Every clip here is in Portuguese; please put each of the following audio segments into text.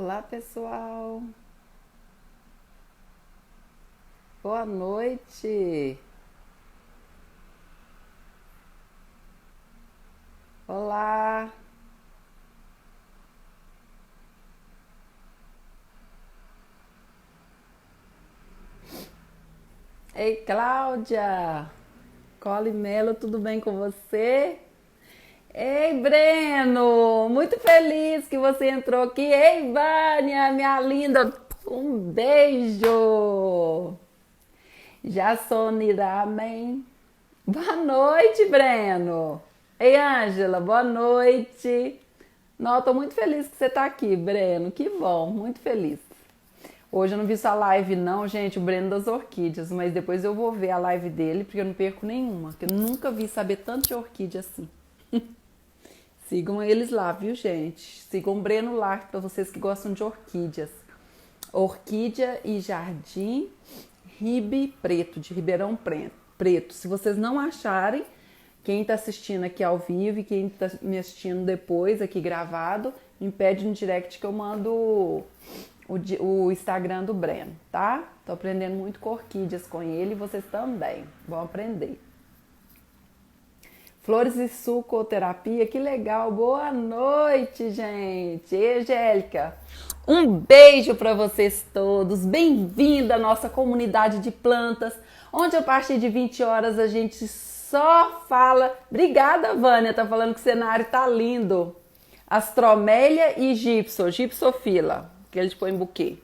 Olá, pessoal. Boa noite. Olá. Ei, Cláudia. Cole Melo, tudo bem com você? Ei, Breno. Muito feliz que você entrou aqui. Ei, Vânia, minha linda. Um beijo. Já soniramen. Boa noite, Breno. Ei, Ângela, boa noite. Não, eu tô muito feliz que você tá aqui, Breno. Que bom, muito feliz. Hoje eu não vi sua live não, gente, o Breno das Orquídeas, mas depois eu vou ver a live dele, porque eu não perco nenhuma, que eu nunca vi saber tanto de orquídea assim. Sigam eles lá, viu, gente? Sigam o Breno lá, para vocês que gostam de orquídeas. Orquídea e Jardim Ribe Preto, de Ribeirão Preto. Se vocês não acharem, quem está assistindo aqui ao vivo e quem está me assistindo depois, aqui gravado, me pede no direct que eu mando o Instagram do Breno, tá? Tô aprendendo muito com orquídeas com ele e vocês também vão aprender. Flores e sucoterapia, que legal. Boa noite, gente. E Angélica, um beijo para vocês todos. Bem-vindo à nossa comunidade de plantas, onde a partir de 20 horas a gente só fala. Obrigada, Vânia, tá falando que o cenário tá lindo. Astromélia e gipsofila, que eles põem em buquê.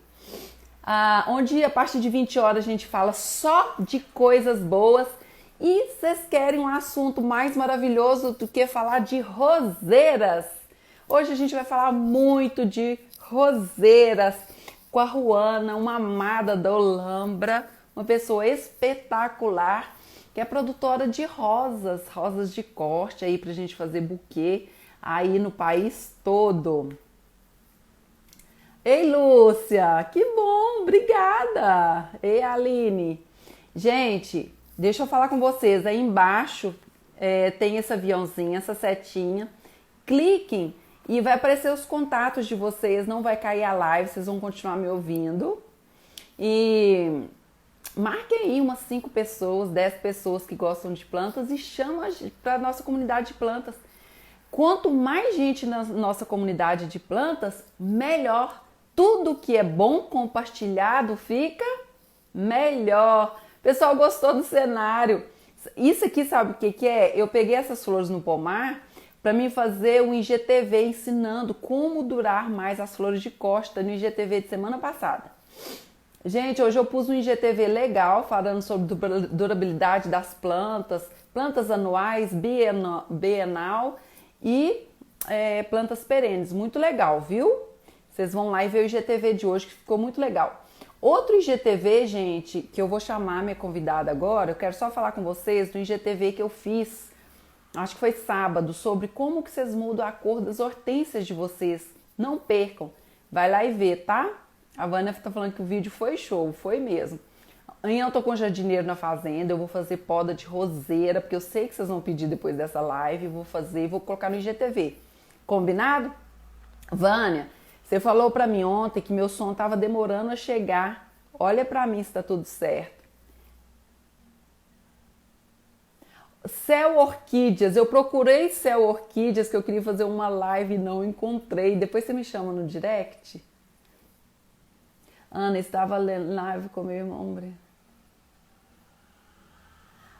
Onde a partir de 20 horas a gente fala só de coisas boas. E vocês querem um assunto mais maravilhoso do que falar de roseiras? Hoje a gente vai falar muito de roseiras com a Ruana, uma amada da Olambra, uma pessoa espetacular, que é produtora de rosas de corte aí pra gente fazer buquê aí no país todo. Ei, Lúcia, que bom, obrigada. Ei, Aline. Gente, deixa eu falar com vocês, aí embaixo tem esse aviãozinho, essa setinha. Cliquem e vai aparecer os contatos de vocês, não vai cair a live, vocês vão continuar me ouvindo. E marquem aí umas 5 pessoas, 10 pessoas que gostam de plantas e chama para a nossa comunidade de plantas. Quanto mais gente na nossa comunidade de plantas, melhor. Tudo que é bom compartilhado fica melhor. Pessoal, gostou do cenário? Isso aqui, sabe o que é? Eu peguei essas flores no pomar para mim fazer um IGTV ensinando como durar mais as flores de costa no IGTV de semana passada. Gente, hoje eu pus um IGTV legal falando sobre durabilidade das plantas, plantas anuais, bienal e plantas perenes. Muito legal, viu? Vocês vão lá e ver o IGTV de hoje que ficou muito legal. Outro IGTV, gente, que eu vou chamar minha convidada agora, eu quero só falar com vocês do IGTV que eu fiz, acho que foi sábado, sobre como que vocês mudam a cor das hortênsias de vocês. Não percam, vai lá e vê, tá? A Vânia tá falando que o vídeo foi show, foi mesmo. Amanhã eu tô com jardineiro na fazenda, eu vou fazer poda de roseira, porque eu sei que vocês vão pedir depois dessa live, vou fazer e vou colocar no IGTV. Combinado? Vânia, você falou pra mim ontem que meu som tava demorando a chegar. Olha pra mim se tá tudo certo. Céu Orquídeas, eu procurei Céu Orquídeas, que eu queria fazer uma live e não encontrei. Depois você me chama no direct. Ana, estava lendo live com meu irmão Breno.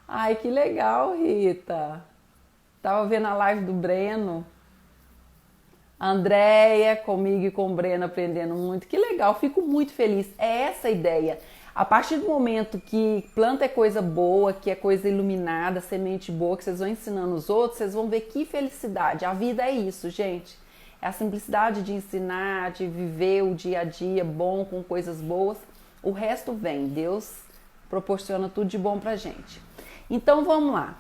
Ai, que legal, Rita. Tava vendo a live do Breno. A Andréia, comigo e com o Breno aprendendo muito. Que legal, fico muito feliz. É essa a ideia. A partir do momento que planta é coisa boa, que é coisa iluminada, semente boa, que vocês vão ensinando os outros, vocês vão ver que felicidade. A vida é isso, gente. É a simplicidade de ensinar, de viver o dia a dia bom, com coisas boas. O resto vem. Deus proporciona tudo de bom pra gente. Então vamos lá.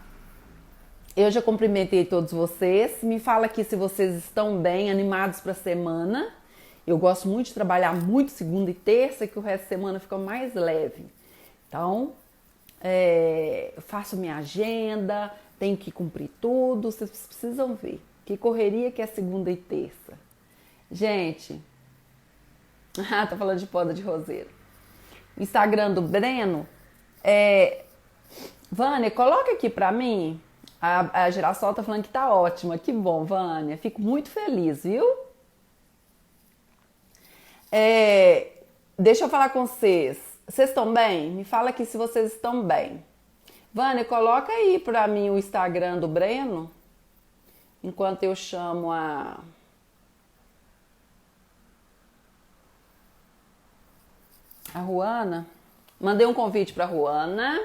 Eu já cumprimentei todos vocês. Me fala aqui se vocês estão bem, animados para a semana. Eu gosto muito de trabalhar muito segunda e terça, que o resto da semana fica mais leve. Então, faço minha agenda, tenho que cumprir tudo. Vocês precisam ver que correria que é segunda e terça. Gente, Ah, tá falando de poda de roseira. Instagram do Breno. É, Vânia, coloca aqui pra mim. A Girassol tá falando que tá ótima. Que bom, Vânia. Fico muito feliz, viu? É, deixa eu falar com vocês. Vocês estão bem? Me fala aqui se vocês estão bem. Vânia, coloca aí pra mim o Instagram do Breno, enquanto eu chamo a Ruana. Mandei um convite pra Ruana.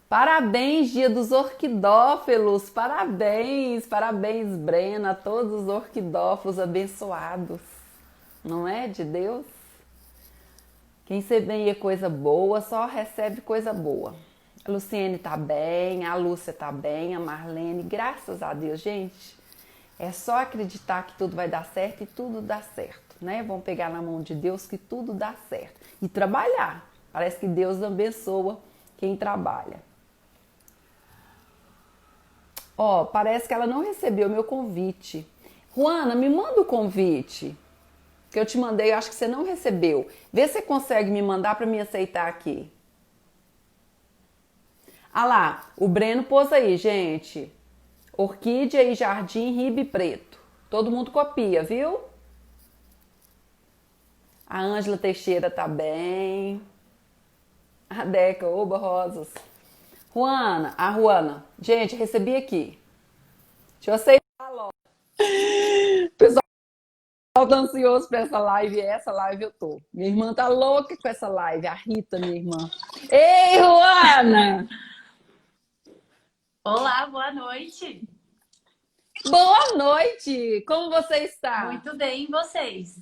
Parabéns, Dia dos Orquidófilos! Parabéns, parabéns, Brena, a todos os orquidófilos abençoados. Não é de Deus? Quem semeia coisa boa só recebe coisa boa. A Luciene tá bem, a Lúcia tá bem, a Marlene, graças a Deus, gente. É só acreditar que tudo vai dar certo e tudo dá certo, né? Vamos pegar na mão de Deus que tudo dá certo. E trabalhar. Parece que Deus abençoa quem trabalha. Ó, parece que ela não recebeu meu convite. Juana, me manda o convite que eu te mandei, eu acho que você não recebeu. Vê se você consegue me mandar para me aceitar aqui. Ah lá, o Breno pôs aí, gente. Orquídea e Jardim Ribe Preto. Todo mundo copia, viu? A Ângela Teixeira tá bem. A Deca, oba, rosas. Juana, a Juana. Gente, recebi aqui. Deixa eu aceitar logo. O pessoal tá ansioso pra essa live. Essa live eu tô. Minha irmã tá louca com essa live. A Rita, minha irmã. Ei, Juana! Olá, boa noite. Boa noite! Como você está? Muito bem, e vocês?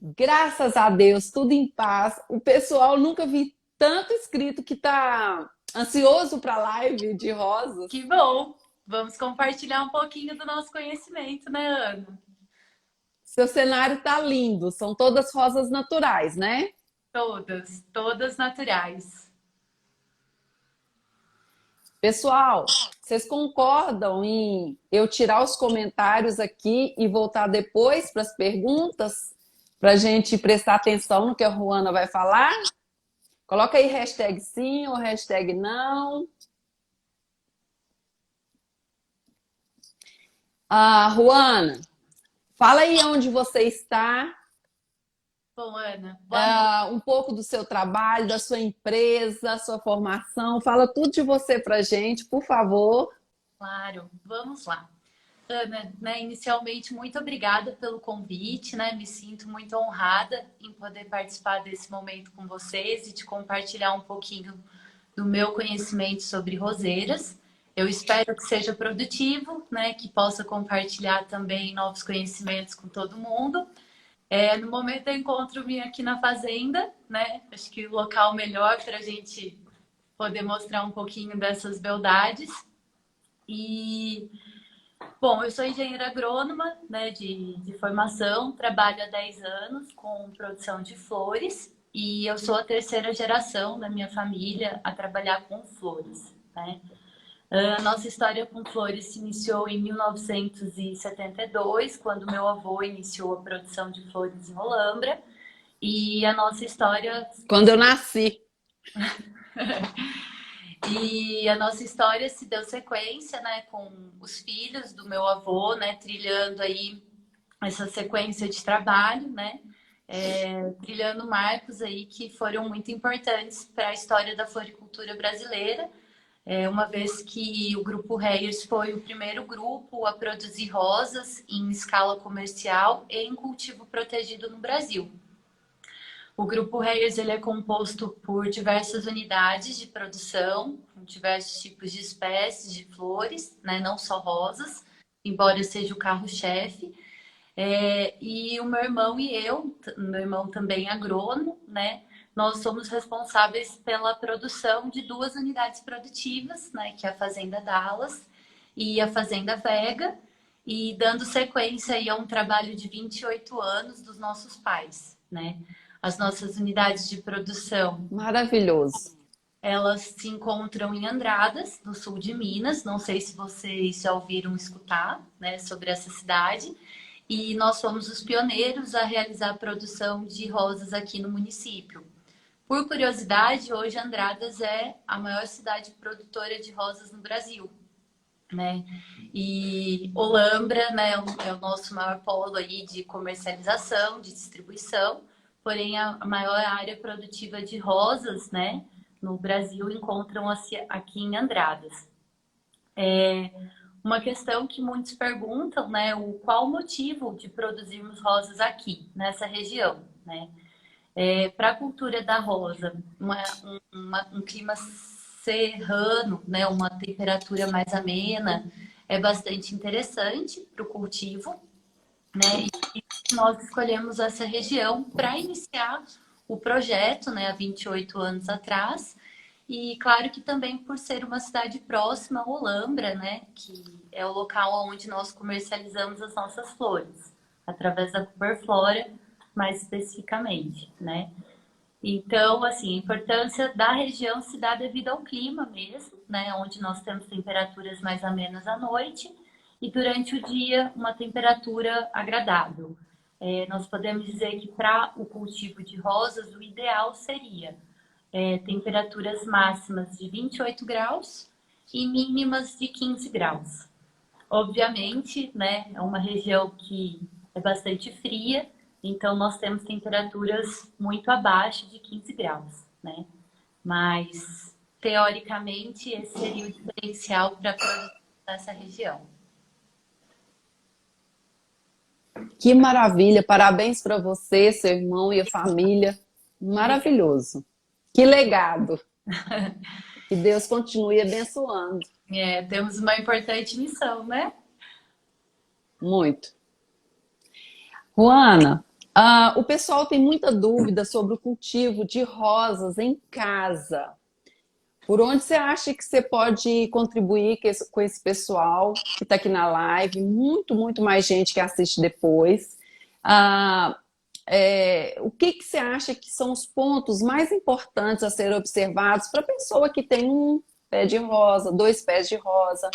Graças a Deus, tudo em paz. O pessoal nunca vi tanto inscrito que tá ansioso para a live de rosas. Que bom! Vamos compartilhar um pouquinho do nosso conhecimento, né, Ana? Seu cenário tá lindo, são todas rosas naturais, né? Todas, todas naturais. Pessoal, vocês concordam em eu tirar os comentários aqui e voltar depois para as perguntas? Para a gente prestar atenção no que a Ruana vai falar? Coloca aí hashtag sim ou hashtag não. Ah, Ruana, fala aí onde você está, Bom, Ana, boa noite. um pouco do seu trabalho, da sua empresa, sua formação. Fala tudo de você pra gente, por favor. Claro, vamos lá. Ana, né, inicialmente, muito obrigada pelo convite, né? Me sinto muito honrada em poder participar desse momento com vocês e de compartilhar um pouquinho do meu conhecimento sobre roseiras. Eu espero que seja produtivo, né? Que possa compartilhar também novos conhecimentos com todo mundo. No momento eu encontro-me aqui na fazenda, né? Acho que o local melhor para a gente poder mostrar um pouquinho dessas beldades. E bom, eu sou engenheira agrônoma, né, de formação, trabalho há 10 anos com produção de flores e eu sou a terceira geração da minha família a trabalhar com flores, né? A nossa história com flores se iniciou em 1972, quando meu avô iniciou a produção de flores em Olambra, e a nossa história Quando eu nasci. E a nossa história se deu sequência, né, com os filhos do meu avô, né, trilhando aí essa sequência de trabalho, né, trilhando marcos aí que foram muito importantes para a história da floricultura brasileira, uma vez que o Grupo Reyers foi o primeiro grupo a produzir rosas em escala comercial e em cultivo protegido no Brasil. O Grupo Reyes ele é composto por diversas unidades de produção, com diversos tipos de espécies de flores, né? Não só rosas, embora seja o carro-chefe. E o meu irmão e eu, meu irmão também é agrônomo, né? Nós somos responsáveis pela produção de duas unidades produtivas, né? Que é a Fazenda Dallas e a Fazenda Vega, e dando sequência aí a um trabalho de 28 anos dos nossos pais, né? As nossas unidades de produção, Maravilhoso. elas se encontram em Andradas, no sul de Minas. Não sei se vocês já ouviram escutar, né, sobre essa cidade. e nós fomos os pioneiros a realizar a produção de rosas aqui no município. Por curiosidade, hoje Andradas é a maior cidade produtora de rosas no Brasil, né? E Olambra, né, é o nosso maior polo aí de comercialização, de distribuição, porém a maior área produtiva de rosas, né, no Brasil encontram-se aqui em Andradas. Uma questão que muitos perguntam, né, qual o motivo de produzirmos rosas aqui, nessa região, né? Para a cultura da rosa, um clima serrano, né, uma temperatura mais amena, é bastante interessante para o cultivo, né? E nós escolhemos essa região para iniciar o projeto, né, há 28 anos atrás. E claro que também por ser uma cidade próxima a Olambra, né, que é o local onde nós comercializamos as nossas flores, através da Cuperflora, mais especificamente, né? Então, assim, a importância da região se dá devido ao clima mesmo, né? Onde nós temos temperaturas mais amenas à noite e durante o dia uma temperatura agradável. Nós podemos dizer que para o cultivo de rosas, o ideal seria temperaturas máximas de 28 graus e mínimas de 15 graus. Obviamente, né, é uma região que é bastante fria, então nós temos temperaturas muito abaixo de 15 graus, né? Mas, teoricamente, esse seria o diferencial para a produção dessa região. Que maravilha! Parabéns para você, seu irmão e a família. Maravilhoso. Que legado. Que Deus continue abençoando. Temos uma importante missão, né? Muito. Juana, o pessoal tem muita dúvida sobre o cultivo de rosas em casa. Por onde você acha que você pode contribuir com esse pessoal que está aqui na live? Muito mais gente que assiste depois. Ah, o que você acha que são os pontos mais importantes a serem observados para a pessoa que tem um pé de rosa, dois pés de rosa?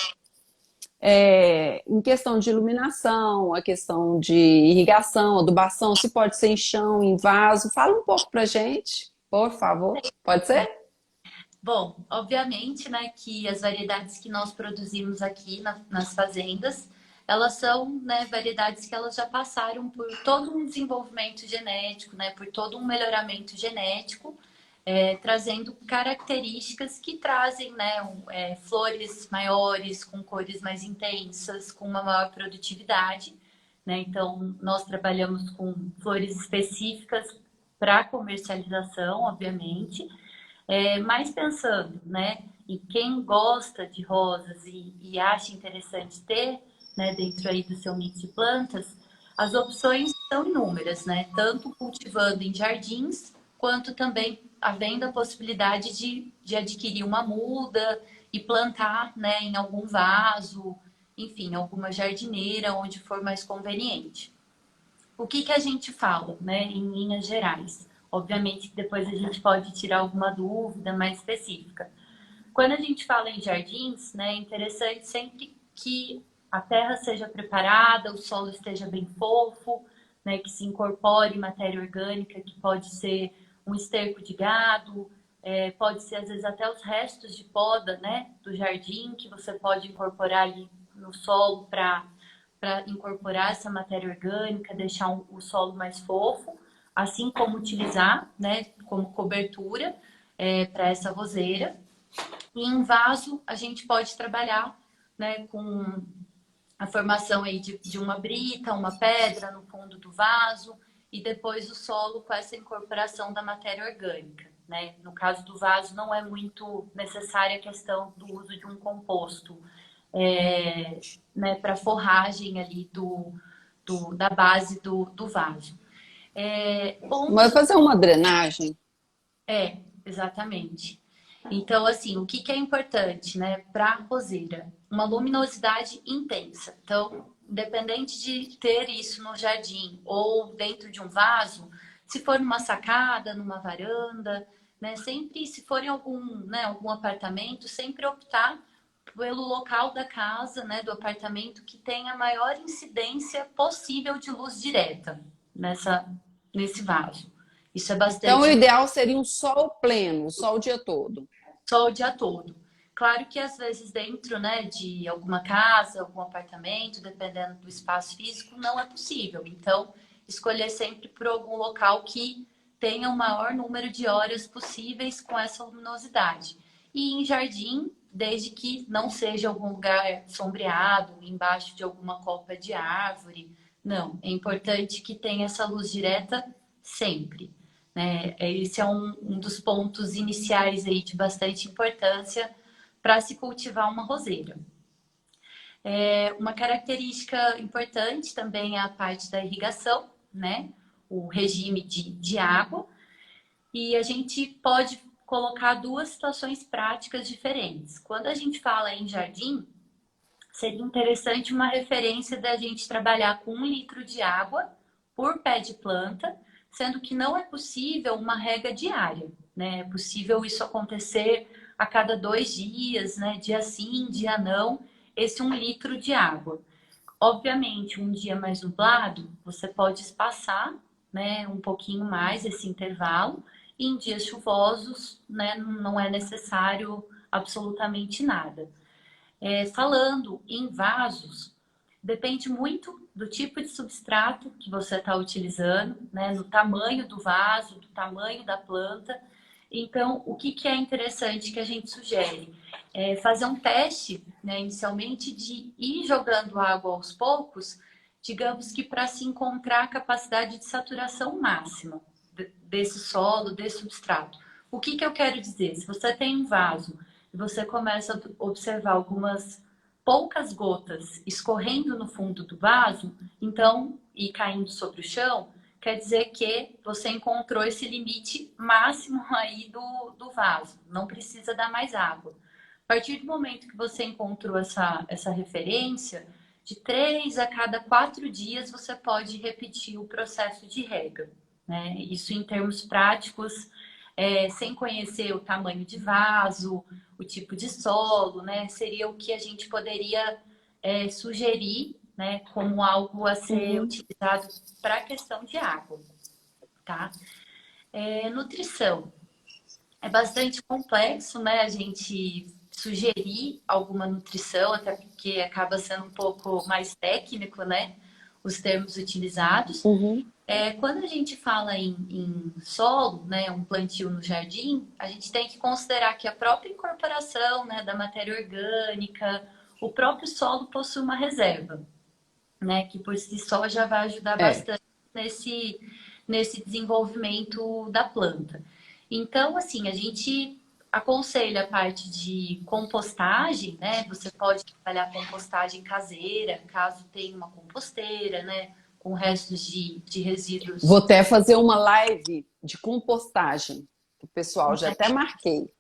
Em questão de iluminação, a questão de irrigação, adubação, se pode ser em chão, em vaso. Fala um pouco pra gente, por favor. Pode ser? Bom, obviamente, né, que as variedades que nós produzimos aqui nas fazendas, elas são, né, variedades que elas já passaram por todo um desenvolvimento genético, né, por todo um melhoramento genético, trazendo características que trazem, né, flores maiores, com cores mais intensas, com uma maior produtividade, né? Então, nós trabalhamos com flores específicas para comercialização, obviamente, mas pensando, né, em quem gosta de rosas e acha interessante ter, né, dentro aí do seu mix de plantas, as opções são inúmeras, né? Tanto cultivando em jardins, quanto também havendo a possibilidade de adquirir uma muda e plantar, né, em algum vaso, enfim, alguma jardineira, onde for mais conveniente. O que que a gente fala, né, em linhas gerais? Obviamente que depois a gente pode tirar alguma dúvida mais específica. Quando a gente fala em jardins, né, é interessante sempre que a terra seja preparada, o solo esteja bem fofo, né, que se incorpore matéria orgânica, que pode ser um esterco de gado, pode ser às vezes até os restos de poda, né, do jardim, que você pode incorporar ali no solo para incorporar essa matéria orgânica, deixar o solo mais fofo, assim como utilizar, né, como cobertura para essa roseira. E em vaso, a gente pode trabalhar, né, com a formação aí de uma brita, uma pedra no fundo do vaso e depois o solo com essa incorporação da matéria orgânica, né? No caso do vaso, não é muito necessária a questão do uso de um composto, né, para forragem ali da base do vaso. Vai fazer uma drenagem? Exatamente. Então, assim, o que é importante, né, para a roseira? Uma luminosidade intensa. Então, independente de ter isso no jardim ou dentro de um vaso, se for numa sacada, numa varanda, né, sempre, se for em algum, né, algum apartamento, sempre optar pelo local da casa, né, do apartamento, que tem a maior incidência possível de luz direta nesse vaso. Isso é Então, o bastante ideal seria um sol pleno, um sol o dia todo. só o dia todo. Claro que às vezes dentro, né, de alguma casa, algum apartamento, dependendo do espaço físico, não é possível. Então, escolher sempre por algum local que tenha o maior número de horas possíveis com essa luminosidade. E em jardim, desde que não seja algum lugar sombreado, embaixo de alguma copa de árvore. Não, é importante que tenha essa luz direta sempre, né? Esse é um dos pontos iniciais aí de bastante importância para se cultivar uma roseira. Uma característica importante também é a parte da irrigação, né? O regime de água. E a gente pode colocar duas situações práticas diferentes. Quando a gente fala em jardim, seria interessante uma referência da gente trabalhar com 1 litro de água por pé de planta, sendo que não é possível uma rega diária, né? É possível isso acontecer a cada 2 dias, né? Dia sim, dia não, esse 1 litro de água. Obviamente, um dia mais nublado, você pode espaçar, né, um pouquinho mais esse intervalo, e em dias chuvosos, né, não é necessário absolutamente nada. Falando em vasos, depende muito do tipo de substrato que você está utilizando, né? No tamanho do vaso, do tamanho da planta. Então, o que é interessante que a gente sugere? É fazer um teste, né, inicialmente, de ir jogando água aos poucos, digamos que para se encontrar a capacidade de saturação máxima desse solo, desse substrato. O que eu quero dizer? Se você tem um vaso e você começa a observar algumas poucas gotas escorrendo no fundo do vaso, então, e caindo sobre o chão, quer dizer que você encontrou esse limite máximo aí do vaso. Não precisa dar mais água. A partir do momento que você encontrou essa referência, de 3 a cada 4 dias você pode repetir o processo de rega, né? Isso em termos práticos, sem conhecer o tamanho de vaso, o tipo de solo, né? Seria o que a gente poderia sugerir, né? Como algo a ser Uhum. utilizado para a questão de água, tá? Nutrição. É bastante complexo, né? A gente sugerir alguma nutrição, até porque acaba sendo um pouco mais técnico, né? Os termos utilizados. Uhum. Quando a gente fala em solo, né, um plantio no jardim, a gente tem que considerar que a própria incorporação, né, da matéria orgânica, o próprio solo possui uma reserva, né, que por si só já vai ajudar É. bastante nesse desenvolvimento da planta. Então, assim, a gente aconselha a parte de compostagem, né? Você pode trabalhar compostagem caseira, caso tenha uma composteira, né? Com restos de Vou resíduos. até fazer uma live de compostagem. O pessoal, já até marquei.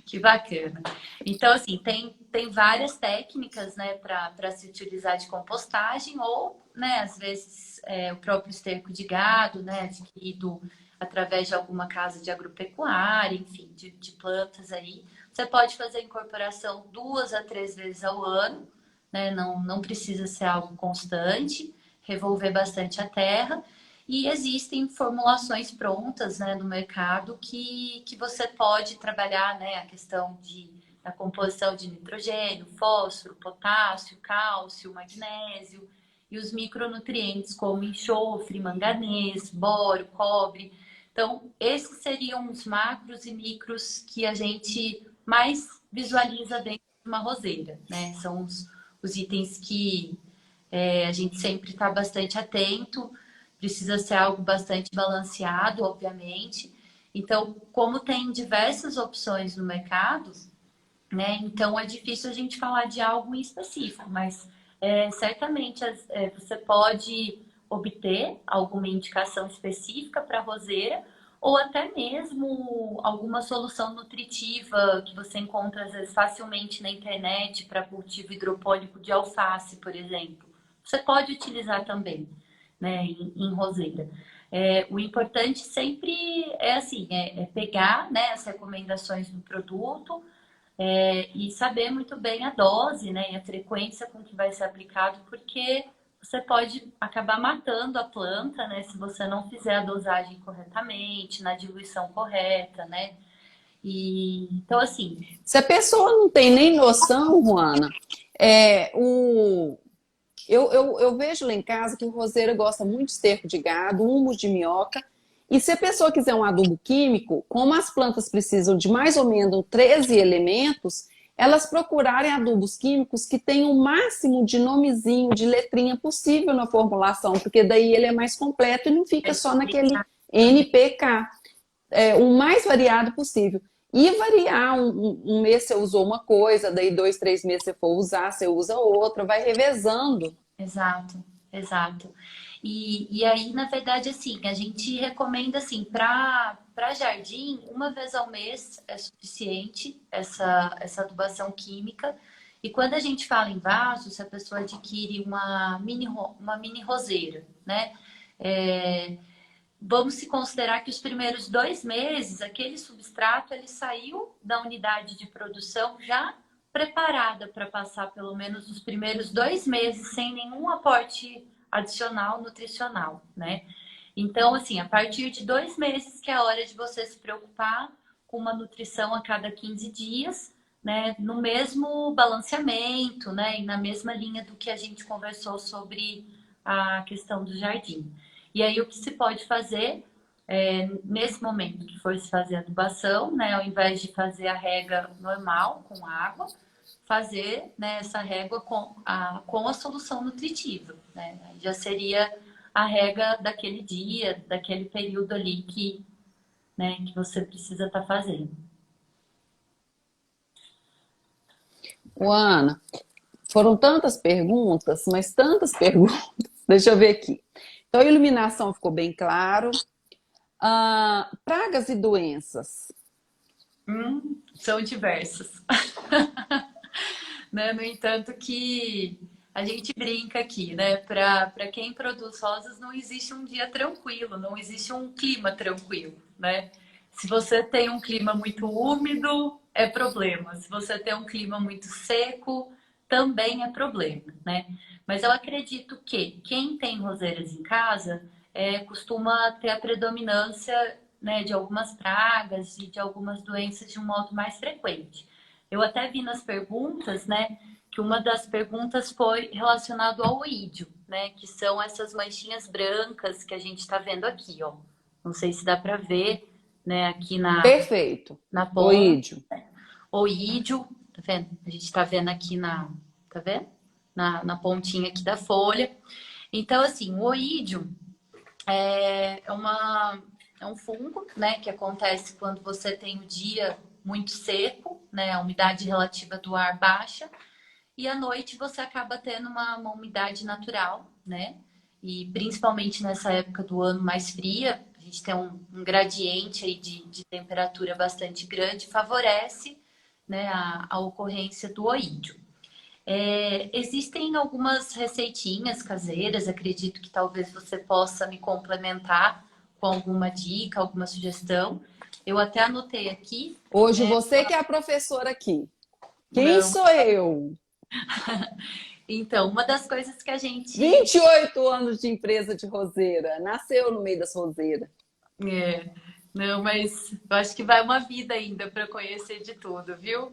Que bacana. Então, assim, tem várias técnicas, né, para se utilizar de compostagem, ou, né, às vezes, o próprio esterco de gado, né, adquirido através de alguma casa de agropecuária, enfim, de plantas aí. Você pode fazer a incorporação 2 a 3 vezes ao ano, né, não precisa ser algo constante, revolver bastante a terra. E existem formulações prontas, né, no mercado que você pode trabalhar, né, a questão da composição de nitrogênio, fósforo, potássio, cálcio, magnésio e os micronutrientes como enxofre, manganês, boro, cobre. Então, esses seriam os macros e micros que a gente mais visualiza dentro de uma roseira, né? São os itens que a gente sempre está bastante atento, precisa ser algo bastante balanceado, obviamente. Então, como tem diversas opções no mercado, né? Então é difícil a gente falar de algo em específico, mas certamente você pode obter alguma indicação específica para a roseira ou até mesmo alguma solução nutritiva que você encontra às vezes facilmente na internet para cultivo hidropônico de alface, por exemplo. Você pode utilizar também, né, em roseira. O importante sempre é assim, pegar, né, as recomendações do produto, E saber muito bem a dose, né, e a frequência com que vai ser aplicado, porque você pode acabar matando a planta, né, se você não fizer a dosagem corretamente, na diluição correta, né? E então assim, Se a pessoa não tem nem noção, Juana, é, eu vejo lá em casa que o roseiro gosta muito de esterco de gado, humus de minhoca. E se a pessoa quiser um adubo químico, como as plantas precisam de mais ou menos 13 elementos, elas procurarem adubos químicos que tenham o máximo de nomezinho, de letrinha possível na formulação, porque daí ele é mais completo e não fica só naquele NPK, o mais variado possível. E variar, um mês você usou uma coisa, daí 2, 3 meses você for usar, você usa outra, vai revezando. exato, exato. E aí, na verdade, assim, a gente recomenda, assim, para jardim, uma vez ao mês é suficiente essa adubação química. E quando a gente fala em vaso, se a pessoa adquire uma mini roseira, né? É, vamos se considerar que os primeiros 2 meses, aquele substrato, ele saiu da unidade de produção já preparada para passar pelo menos os primeiros 2 meses sem nenhum aporte adicional nutricional, né? Então, assim, a partir de 2 meses que é a hora de você se preocupar com uma nutrição a cada 15 dias, né? No mesmo balanceamento, né? E na mesma linha do que a gente conversou sobre a questão do jardim. E aí, o que se pode fazer nesse momento que for se fazer a adubação, né? Ao invés de fazer a rega normal com água, fazer, né, essa régua com a solução nutritiva, né? Já seria a rega daquele dia, daquele período ali né, que você precisa estar fazendo. Ana, foram tantas perguntas, mas tantas perguntas. Deixa eu ver aqui. Então, a iluminação ficou bem claro. Pragas e doenças. São diversas. Né? No entanto, que a gente brinca aqui, né? Para quem produz rosas, não existe um dia tranquilo, não existe um clima tranquilo, né? Se você tem um clima muito úmido, é problema. Se você tem um clima muito seco, também é problema, né? Mas eu acredito que quem tem roseiras em casa costuma ter a predominância, né, de algumas pragas e de algumas doenças de um modo mais frequente. Eu até vi nas perguntas, né, que uma das perguntas foi relacionado ao oídio, né, que são essas manchinhas brancas que a gente está vendo aqui, ó. Não sei se dá para ver, né, aqui Perfeito. na ponta. Oídio. Oídio, tá vendo? A gente está vendo aqui tá vendo? Na pontinha aqui da folha. Então, assim, o oídio é um fungo, né, que acontece quando você tem o dia muito seco, né, a umidade relativa do ar baixa, e à noite você acaba tendo uma umidade natural, né? E principalmente nessa época do ano mais fria, a gente tem um gradiente aí de temperatura bastante grande, favorece, né, a ocorrência do oídio. Existem algumas receitinhas caseiras, acredito que talvez você possa me complementar com alguma dica, alguma sugestão. Eu até anotei aqui, Hoje né? você que é a professora aqui. Quem Não. sou eu? Então, uma das coisas que a gente 28 anos de empresa de roseira. Nasceu no meio das roseiras. é, não, mas eu acho que vai uma vida ainda para conhecer de tudo, viu?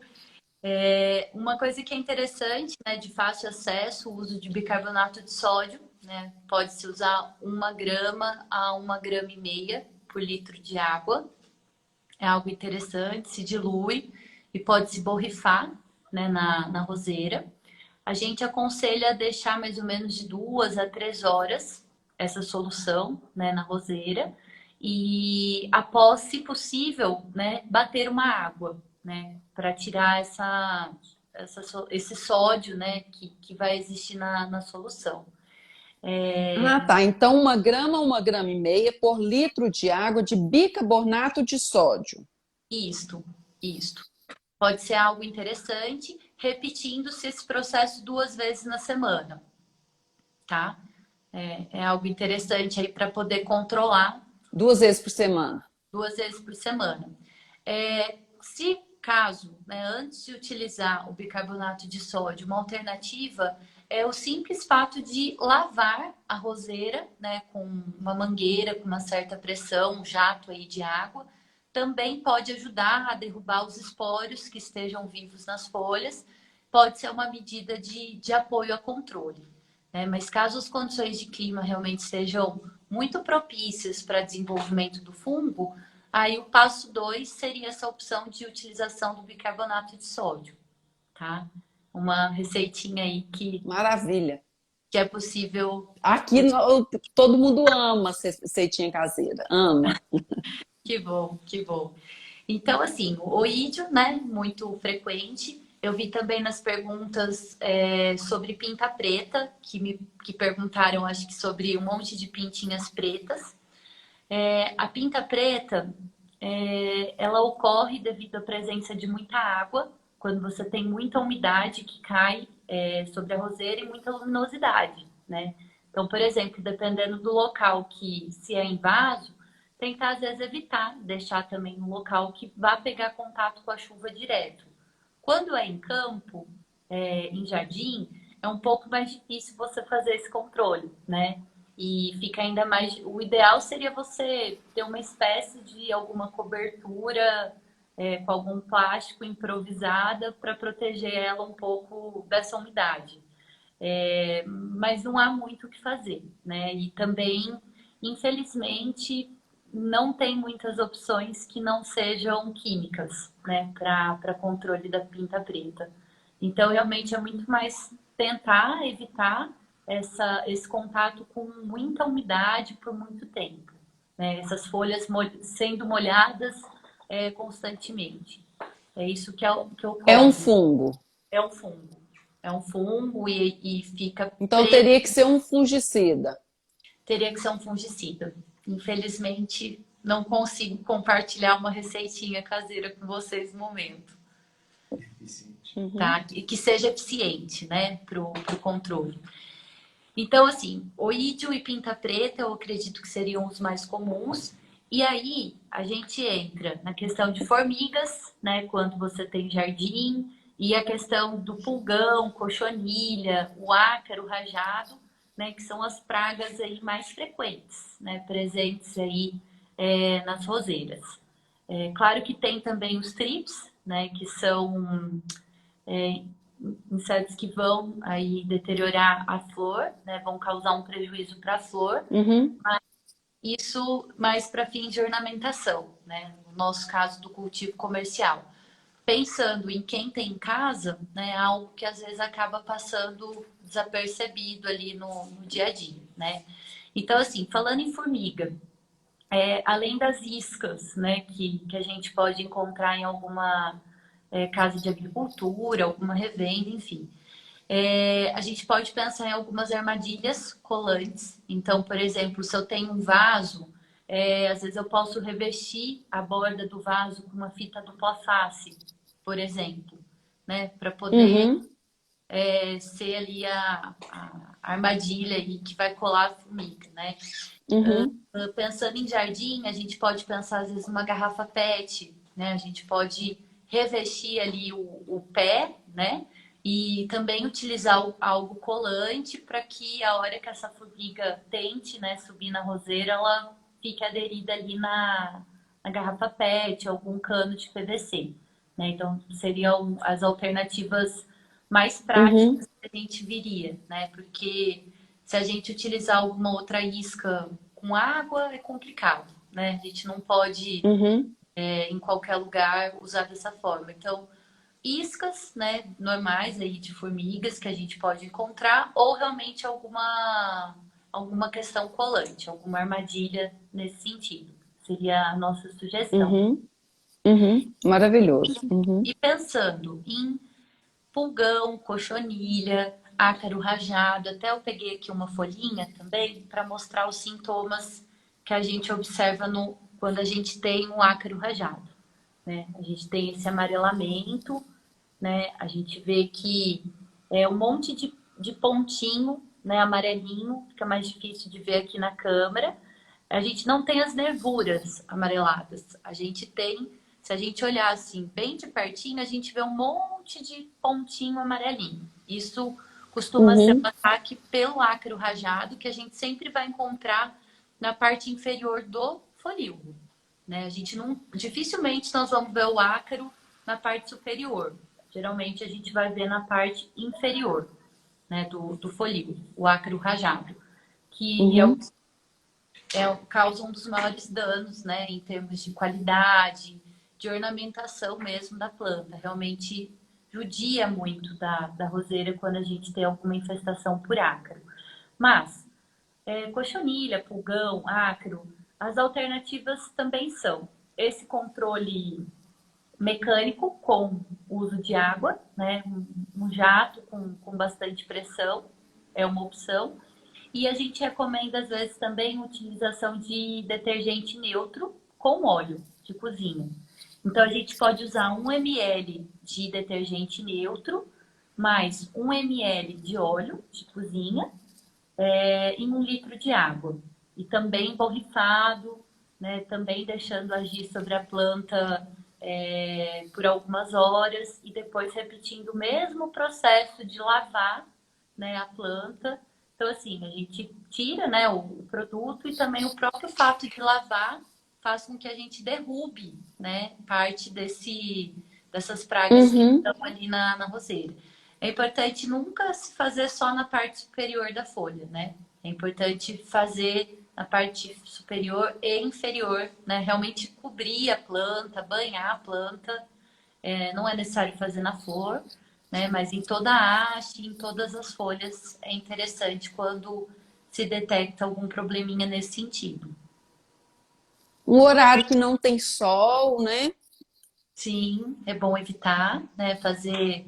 Uma coisa que é interessante, né, de fácil acesso, o uso de bicarbonato de sódio, né? Pode-se usar 1 grama a 1,5 grama por litro de água. É algo interessante, se dilui e pode se borrifar, né, na roseira. A gente aconselha deixar mais ou menos de 2 a 3 horas essa solução, né, na roseira e após, se possível, né, bater uma água, né, para tirar esse sódio, né, que vai existir na solução. Tá. Então, 1 grama, 1,5 grama por litro de água de bicarbonato de sódio. Isto, isto. Pode ser algo interessante, repetindo-se esse processo 2 vezes na semana, tá? É algo interessante aí para poder controlar 2 vezes por semana. 2 vezes por semana. Se caso, né, antes de utilizar o bicarbonato de sódio, uma alternativa é o simples fato de lavar a roseira, né, com uma mangueira, com uma certa pressão, um jato aí de água. Também pode ajudar a derrubar os esporos que estejam vivos nas folhas. Pode ser uma medida de apoio a controle, né? Mas caso as condições de clima realmente sejam muito propícias para desenvolvimento do fungo, aí o passo 2 seria essa opção de utilização do bicarbonato de sódio, tá? Uma receitinha aí Maravilha. que é possível. Aqui todo mundo ama receitinha caseira, ama. Que bom, que bom. Então, assim, o oídio, né, muito frequente. Eu vi também nas perguntas sobre pinta preta, que perguntaram, acho que sobre um monte de pintinhas pretas. A pinta preta, ela ocorre devido à presença de muita água, quando você tem muita umidade que cai sobre a roseira e muita luminosidade, né? Então, por exemplo, dependendo do local que se é em vaso, tentar às vezes evitar deixar também um local que vá pegar contato com a chuva direto. Quando é em campo, em jardim, é um pouco mais difícil você fazer esse controle, né? E fica ainda mais. O ideal seria você ter uma espécie de alguma cobertura com algum plástico improvisada para proteger ela um pouco dessa umidade. Mas não há muito o que fazer, né? E também, infelizmente, não tem muitas opções que não sejam químicas, né, para controle da pinta preta. Então, realmente é muito mais tentar evitar esse contato com muita umidade por muito tempo, né? Essas folhas sendo molhadas constantemente. É isso que É um ocorre. fungo. É um fungo. É um fungo e fica Então preso. teria que ser um fungicida. Teria que ser um fungicida. Infelizmente, não consigo compartilhar uma receitinha caseira com vocês no momento, Uhum. tá? E que seja eficiente, né, pro controle. Então, assim, oídio e pinta preta, eu acredito que seriam os mais comuns. E aí, a gente entra na questão de formigas, né, quando você tem jardim, e a questão do pulgão, cochonilha, o ácaro rajado, né, que são as pragas aí mais frequentes, né, presentes aí nas roseiras. Claro que tem também os trips, né, que são insetos que vão aí deteriorar a flor, né, vão causar um prejuízo para a flor. Uhum. Isso mais para fins de ornamentação, né? No nosso caso do cultivo comercial. Pensando em quem tem em casa, né, é algo que às vezes acaba passando desapercebido ali no dia a dia, né? Então, assim, falando em formiga, além das iscas, né, que a gente pode encontrar em alguma casa de agricultura, alguma revenda, enfim. A gente pode pensar em algumas armadilhas colantes. Então, por exemplo, se eu tenho um vaso, às vezes eu posso revestir a borda do vaso com uma fita dupla face, por exemplo, né, para poder Uhum. ser ali a armadilha aí que vai colar a formiga, né? Uhum. Pensando em jardim, a gente pode pensar às vezes numa garrafa PET, né? A gente pode revestir ali o pé, né? E também utilizar algo colante para que a hora que essa formiga tente, né, subir na roseira, ela fique aderida ali na garrafa PET, algum cano de PVC, né? Então seriam as alternativas mais Uhum. práticas que a gente viria, né? Porque se a gente utilizar alguma outra isca com água, é complicado, né? A gente não pode, Uhum. em qualquer lugar, usar dessa forma. Então, iscas, né, normais aí de formigas que a gente pode encontrar, ou realmente alguma questão colante, alguma armadilha nesse sentido. Seria a nossa sugestão. Uhum. Uhum. Maravilhoso. Uhum. E pensando em pulgão, cochonilha, ácaro rajado. Até eu peguei aqui uma folhinha também para mostrar os sintomas que a gente observa quando a gente tem um ácaro rajado, né? A gente tem esse amarelamento, né? A gente vê que é um monte de pontinho, né? Amarelinho, fica mais difícil de ver aqui na câmera. A gente não tem as nervuras amareladas, a gente tem se a gente olhar assim bem de pertinho, a gente vê um monte de pontinho amarelinho. Isso costuma ser um Uhum. ataque pelo ácaro rajado, que a gente sempre vai encontrar na parte inferior do folíolo, né? A gente não, dificilmente nós vamos ver o ácaro na parte superior. Geralmente a gente vai ver na parte inferior, né, do folíolo, o ácaro rajado, que Uhum. causa um dos maiores danos, né, em termos de qualidade, de ornamentação mesmo da planta. Realmente judia muito da roseira quando a gente tem alguma infestação por ácaro. Mas, cochonilha, pulgão, ácaro, as alternativas também são esse controle mecânico com uso de água, né, um jato com bastante pressão, é uma opção. E a gente recomenda, às vezes, também a utilização de detergente neutro com óleo de cozinha. Então, a gente pode usar 1 ml de detergente neutro, mais 1 ml de óleo de cozinha, em 1 litro de água. E também borrifado, né, também deixando agir sobre a planta por algumas horas e depois repetindo o mesmo processo de lavar, né, a planta. Então, assim, a gente tira, né, o produto e também o próprio fato de lavar faz com que a gente derrube, né, parte dessas pragas que Uhum. estão ali na roseira. É importante nunca se fazer só na parte superior da folha, né? É importante fazer na parte superior e inferior, né? Realmente cobrir a planta, banhar a planta. Não é necessário fazer na flor, né? Mas em toda a haste, em todas as folhas, é interessante quando se detecta algum probleminha nesse sentido. Um horário que não tem sol, né? Sim, é bom evitar, né? Fazer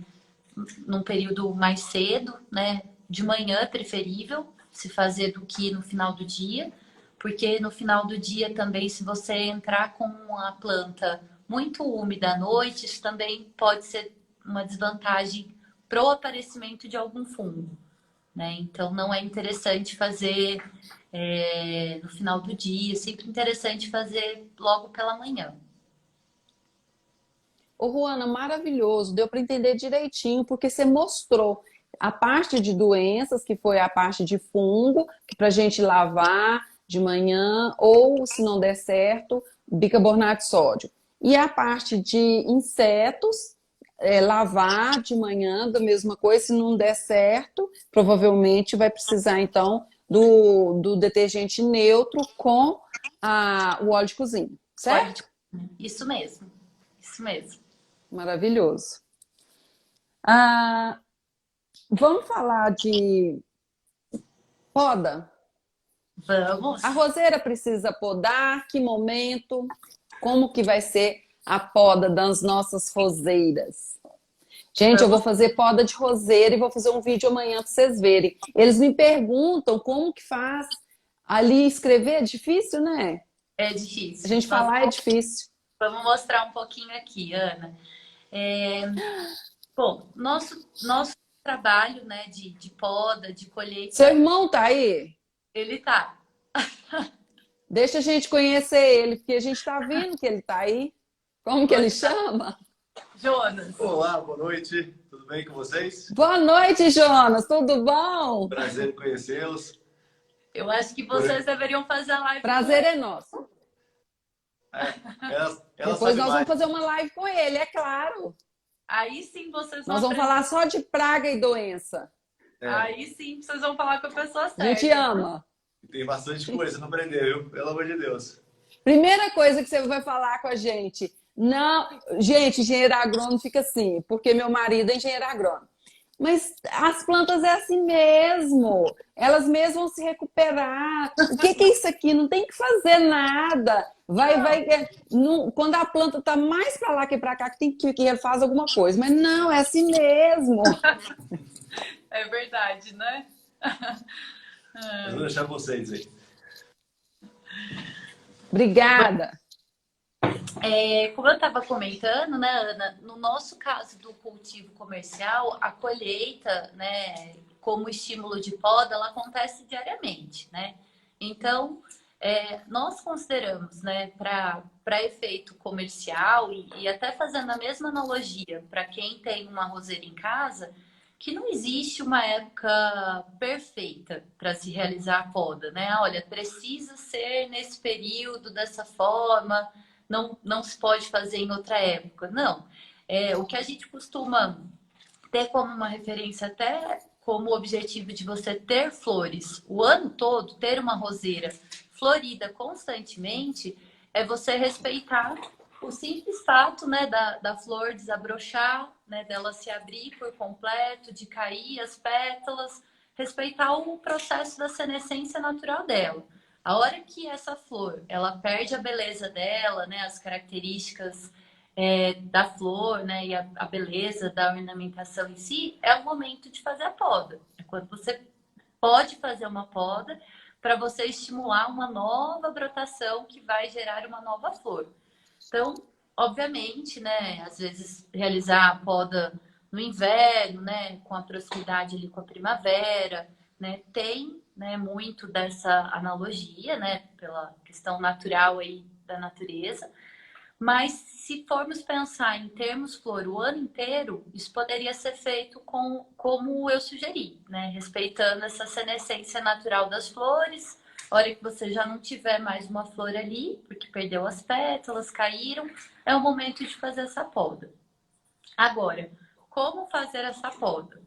num período mais cedo, né? De manhã é preferível se fazer do que no final do dia, porque no final do dia também, se você entrar com a planta muito úmida à noite, isso também pode ser uma desvantagem para o aparecimento de algum fungo, né? Então não é interessante fazer no final do dia, é sempre interessante fazer logo pela manhã. Ô, Ruana, maravilhoso. Deu para entender direitinho, porque você mostrou a parte de doenças, que foi a parte de fungo, que para a gente lavar de manhã, ou se não der certo, bicarbonato de sódio. E a parte de insetos, lavar de manhã da mesma coisa, se não der certo, provavelmente vai precisar então do detergente neutro com o óleo de cozinha, Óleo certo? de... Isso mesmo, isso mesmo. Maravilhoso. Ah, vamos falar de poda. A Vamos. roseira precisa podar? Que momento? Como que vai ser a poda das nossas roseiras? Gente, eu vou Vamos. fazer poda de roseira e vou fazer um vídeo amanhã para vocês verem. Eles me perguntam como que faz ali escrever, é difícil, né? É A difícil. gente falar é difícil. Vamos mostrar um pouquinho aqui, Ana. É, bom, nosso trabalho, né, de poda, de Seu colheita, irmão tá aí? ele tá. Deixa a gente conhecer ele, porque a gente tá vendo que ele tá aí. Como que ele Pode tá. chama? Jonas, Olá, boa noite. Tudo bem com vocês? Boa noite, Jonas. Tudo bom? Prazer em conhecê-los. eu acho que Por- vocês deveriam fazer a live com Prazer ele. é nosso. ela Depois sabe nós vamos mais. fazer uma live com ele, é claro. Aí sim vocês vão Nós vamos falar aprender. só de praga e doença. É, Aí sim vocês vão falar com a pessoa A gente certa. ama. tem bastante coisa para aprender, viu? Pelo amor de Deus. Primeira coisa que você vai falar com a gente. Não, gente, engenheiro agrônomo fica assim, porque meu marido é engenheiro agrônomo. Mas as plantas é assim mesmo. Elas mesmas vão se recuperar. O que que é isso aqui? Não tem que fazer nada. Não, Quando a planta está mais para lá que para cá, que ele faz alguma coisa. Mas não, é assim mesmo. é verdade, né? Eu vou deixar vocês aí. Obrigada. Como eu estava comentando, né, Ana, no nosso caso do cultivo comercial, a colheita, né, como estímulo de poda, ela acontece diariamente, né? Então, nós consideramos, né, para efeito comercial e até fazendo a mesma analogia para quem tem uma roseira em casa, que não existe uma época perfeita para se realizar a poda, né? Olha, precisa ser nesse período, dessa forma, não se pode fazer em outra época. Não. O que a gente costuma ter como uma referência, até como objetivo de você ter flores o ano todo, ter uma roseira florida constantemente, é você respeitar o simples fato, né, da flor desabrochar, né, dela se abrir por completo, de cair as pétalas, respeitar o processo da senescência natural dela. A hora que essa flor, ela perde a beleza dela, né, as características da flor, né, e a beleza da ornamentação em si, é o momento de fazer a poda. É quando você pode fazer uma poda para você estimular uma nova brotação que vai gerar uma nova flor. Então, obviamente, né, às vezes realizar a poda no inverno, né, com a proximidade ali com a primavera, né, tem, né, muito dessa analogia, né, pela questão natural aí da natureza. Mas se formos pensar em termos flor o ano inteiro, isso poderia ser feito como eu sugeri, né? Respeitando essa senescência natural das flores. A hora que você já não tiver mais uma flor ali, porque perdeu as pétalas, caíram, é o momento de fazer essa poda. Agora, como fazer essa poda?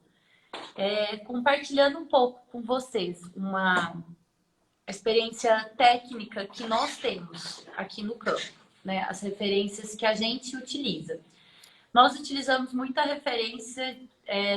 Compartilhando um pouco com vocês uma experiência técnica que nós temos aqui no campo, né? As referências que a gente utiliza. Nós utilizamos muita referência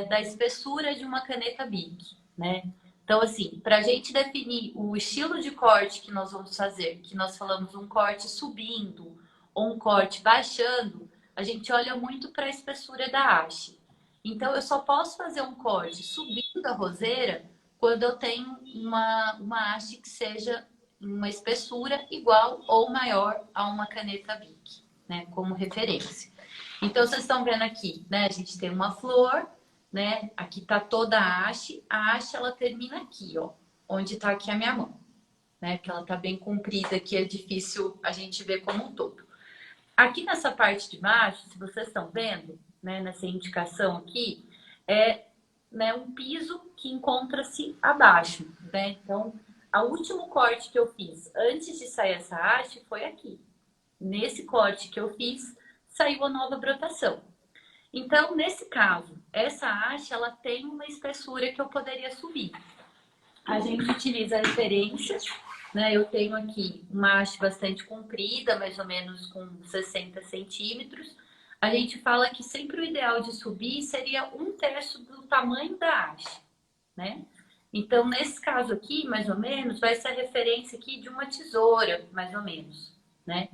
da espessura de uma caneta Bic, né? Então, assim, para a gente definir o estilo de corte que nós vamos fazer, que nós falamos um corte subindo ou um corte baixando, a gente olha muito para a espessura da haste. Então, eu só posso fazer um corte subindo a roseira quando eu tenho uma haste que seja uma espessura igual ou maior a uma caneta Bic, né? Como referência. Então, vocês estão vendo aqui, né? A gente tem uma flor, né? Aqui tá toda a haste. A haste, ela termina aqui, ó. Onde tá aqui a minha mão, né? Que ela tá bem comprida, que é difícil a gente ver como um todo. Aqui nessa parte de baixo, se vocês estão vendo, né? Nessa indicação aqui, né, um piso que encontra-se abaixo, né? Então, o último corte que eu fiz antes de sair essa haste foi aqui. Nesse corte que eu fiz, saiu a nova brotação. Então, nesse caso, essa haste, ela tem uma espessura que eu poderia subir. A gente utiliza referências, né? Eu tenho aqui uma haste bastante comprida, mais ou menos com 60 centímetros. A gente fala que sempre o ideal de subir seria 1/3 do tamanho da haste, né? Então, nesse caso aqui, mais ou menos, vai ser a referência aqui de uma tesoura, mais ou menos, né?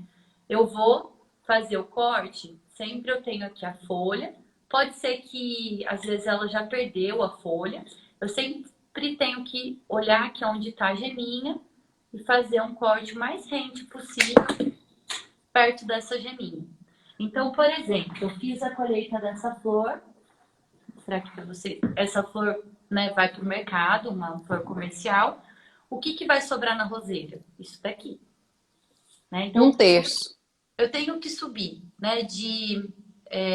Eu vou fazer o corte, sempre eu tenho aqui a folha. Pode ser que, às vezes, ela já perdeu a folha. Eu sempre tenho que olhar aqui onde está a geminha e fazer um corte mais rente possível perto dessa geminha. Então, por exemplo, eu fiz a colheita dessa flor. Vou mostrar aqui para vocês. Essa flor, né, vai para o mercado, uma flor comercial. O que vai sobrar na roseira? Isso daqui, né? Então, 1/3. eu tenho que subir, né,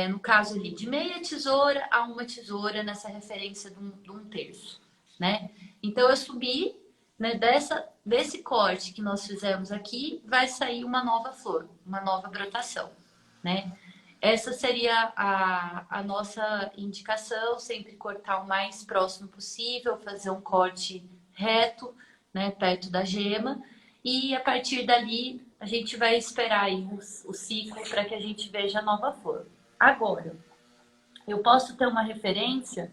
no caso ali, de meia tesoura a uma tesoura nessa referência de 1/3, né? Então, eu subi, né, desse corte que nós fizemos aqui, vai sair uma nova flor, uma nova brotação, né? Essa seria a nossa indicação, sempre cortar o mais próximo possível, fazer um corte reto, né, perto da gema, e a partir dali a gente vai esperar aí o ciclo para que a gente veja a nova flor. Agora, eu posso ter uma referência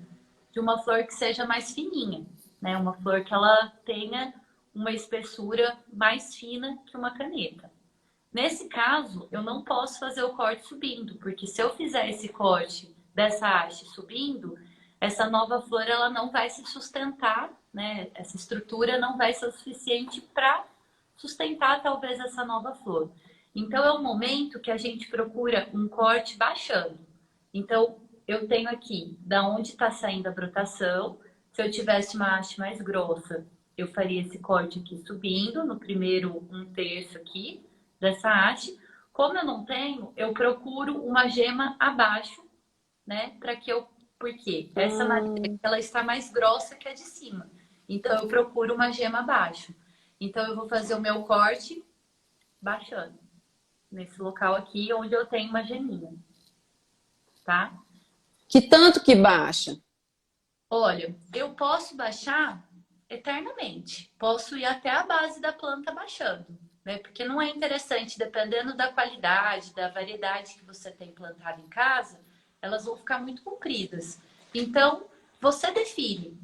de uma flor que seja mais fininha, né? Uma flor que ela tenha uma espessura mais fina que uma caneta. Nesse caso, eu não posso fazer o corte subindo, porque se eu fizer esse corte dessa haste subindo, essa nova flor ela não vai se sustentar, né? Essa estrutura não vai ser o suficiente para sustentar talvez essa nova flor. Então, é um momento que a gente procura um corte baixando. Então, eu tenho aqui da onde está saindo a brotação. Se eu tivesse uma haste mais grossa, eu faria esse corte aqui subindo, no primeiro um terço aqui dessa haste. Como eu não tenho, eu procuro uma gema abaixo, né? Porque essa madeira, ela está mais grossa que a de cima. Então, eu procuro uma gema abaixo. Então, eu vou fazer o meu corte baixando. Nesse local aqui, onde eu tenho uma geminha. Tá? Que tanto que baixa? Olha, eu posso baixar eternamente. Posso ir até a base da planta baixando, né? Porque não é interessante, dependendo da qualidade, da variedade que você tem plantado em casa, elas vão ficar muito compridas. Então, você define.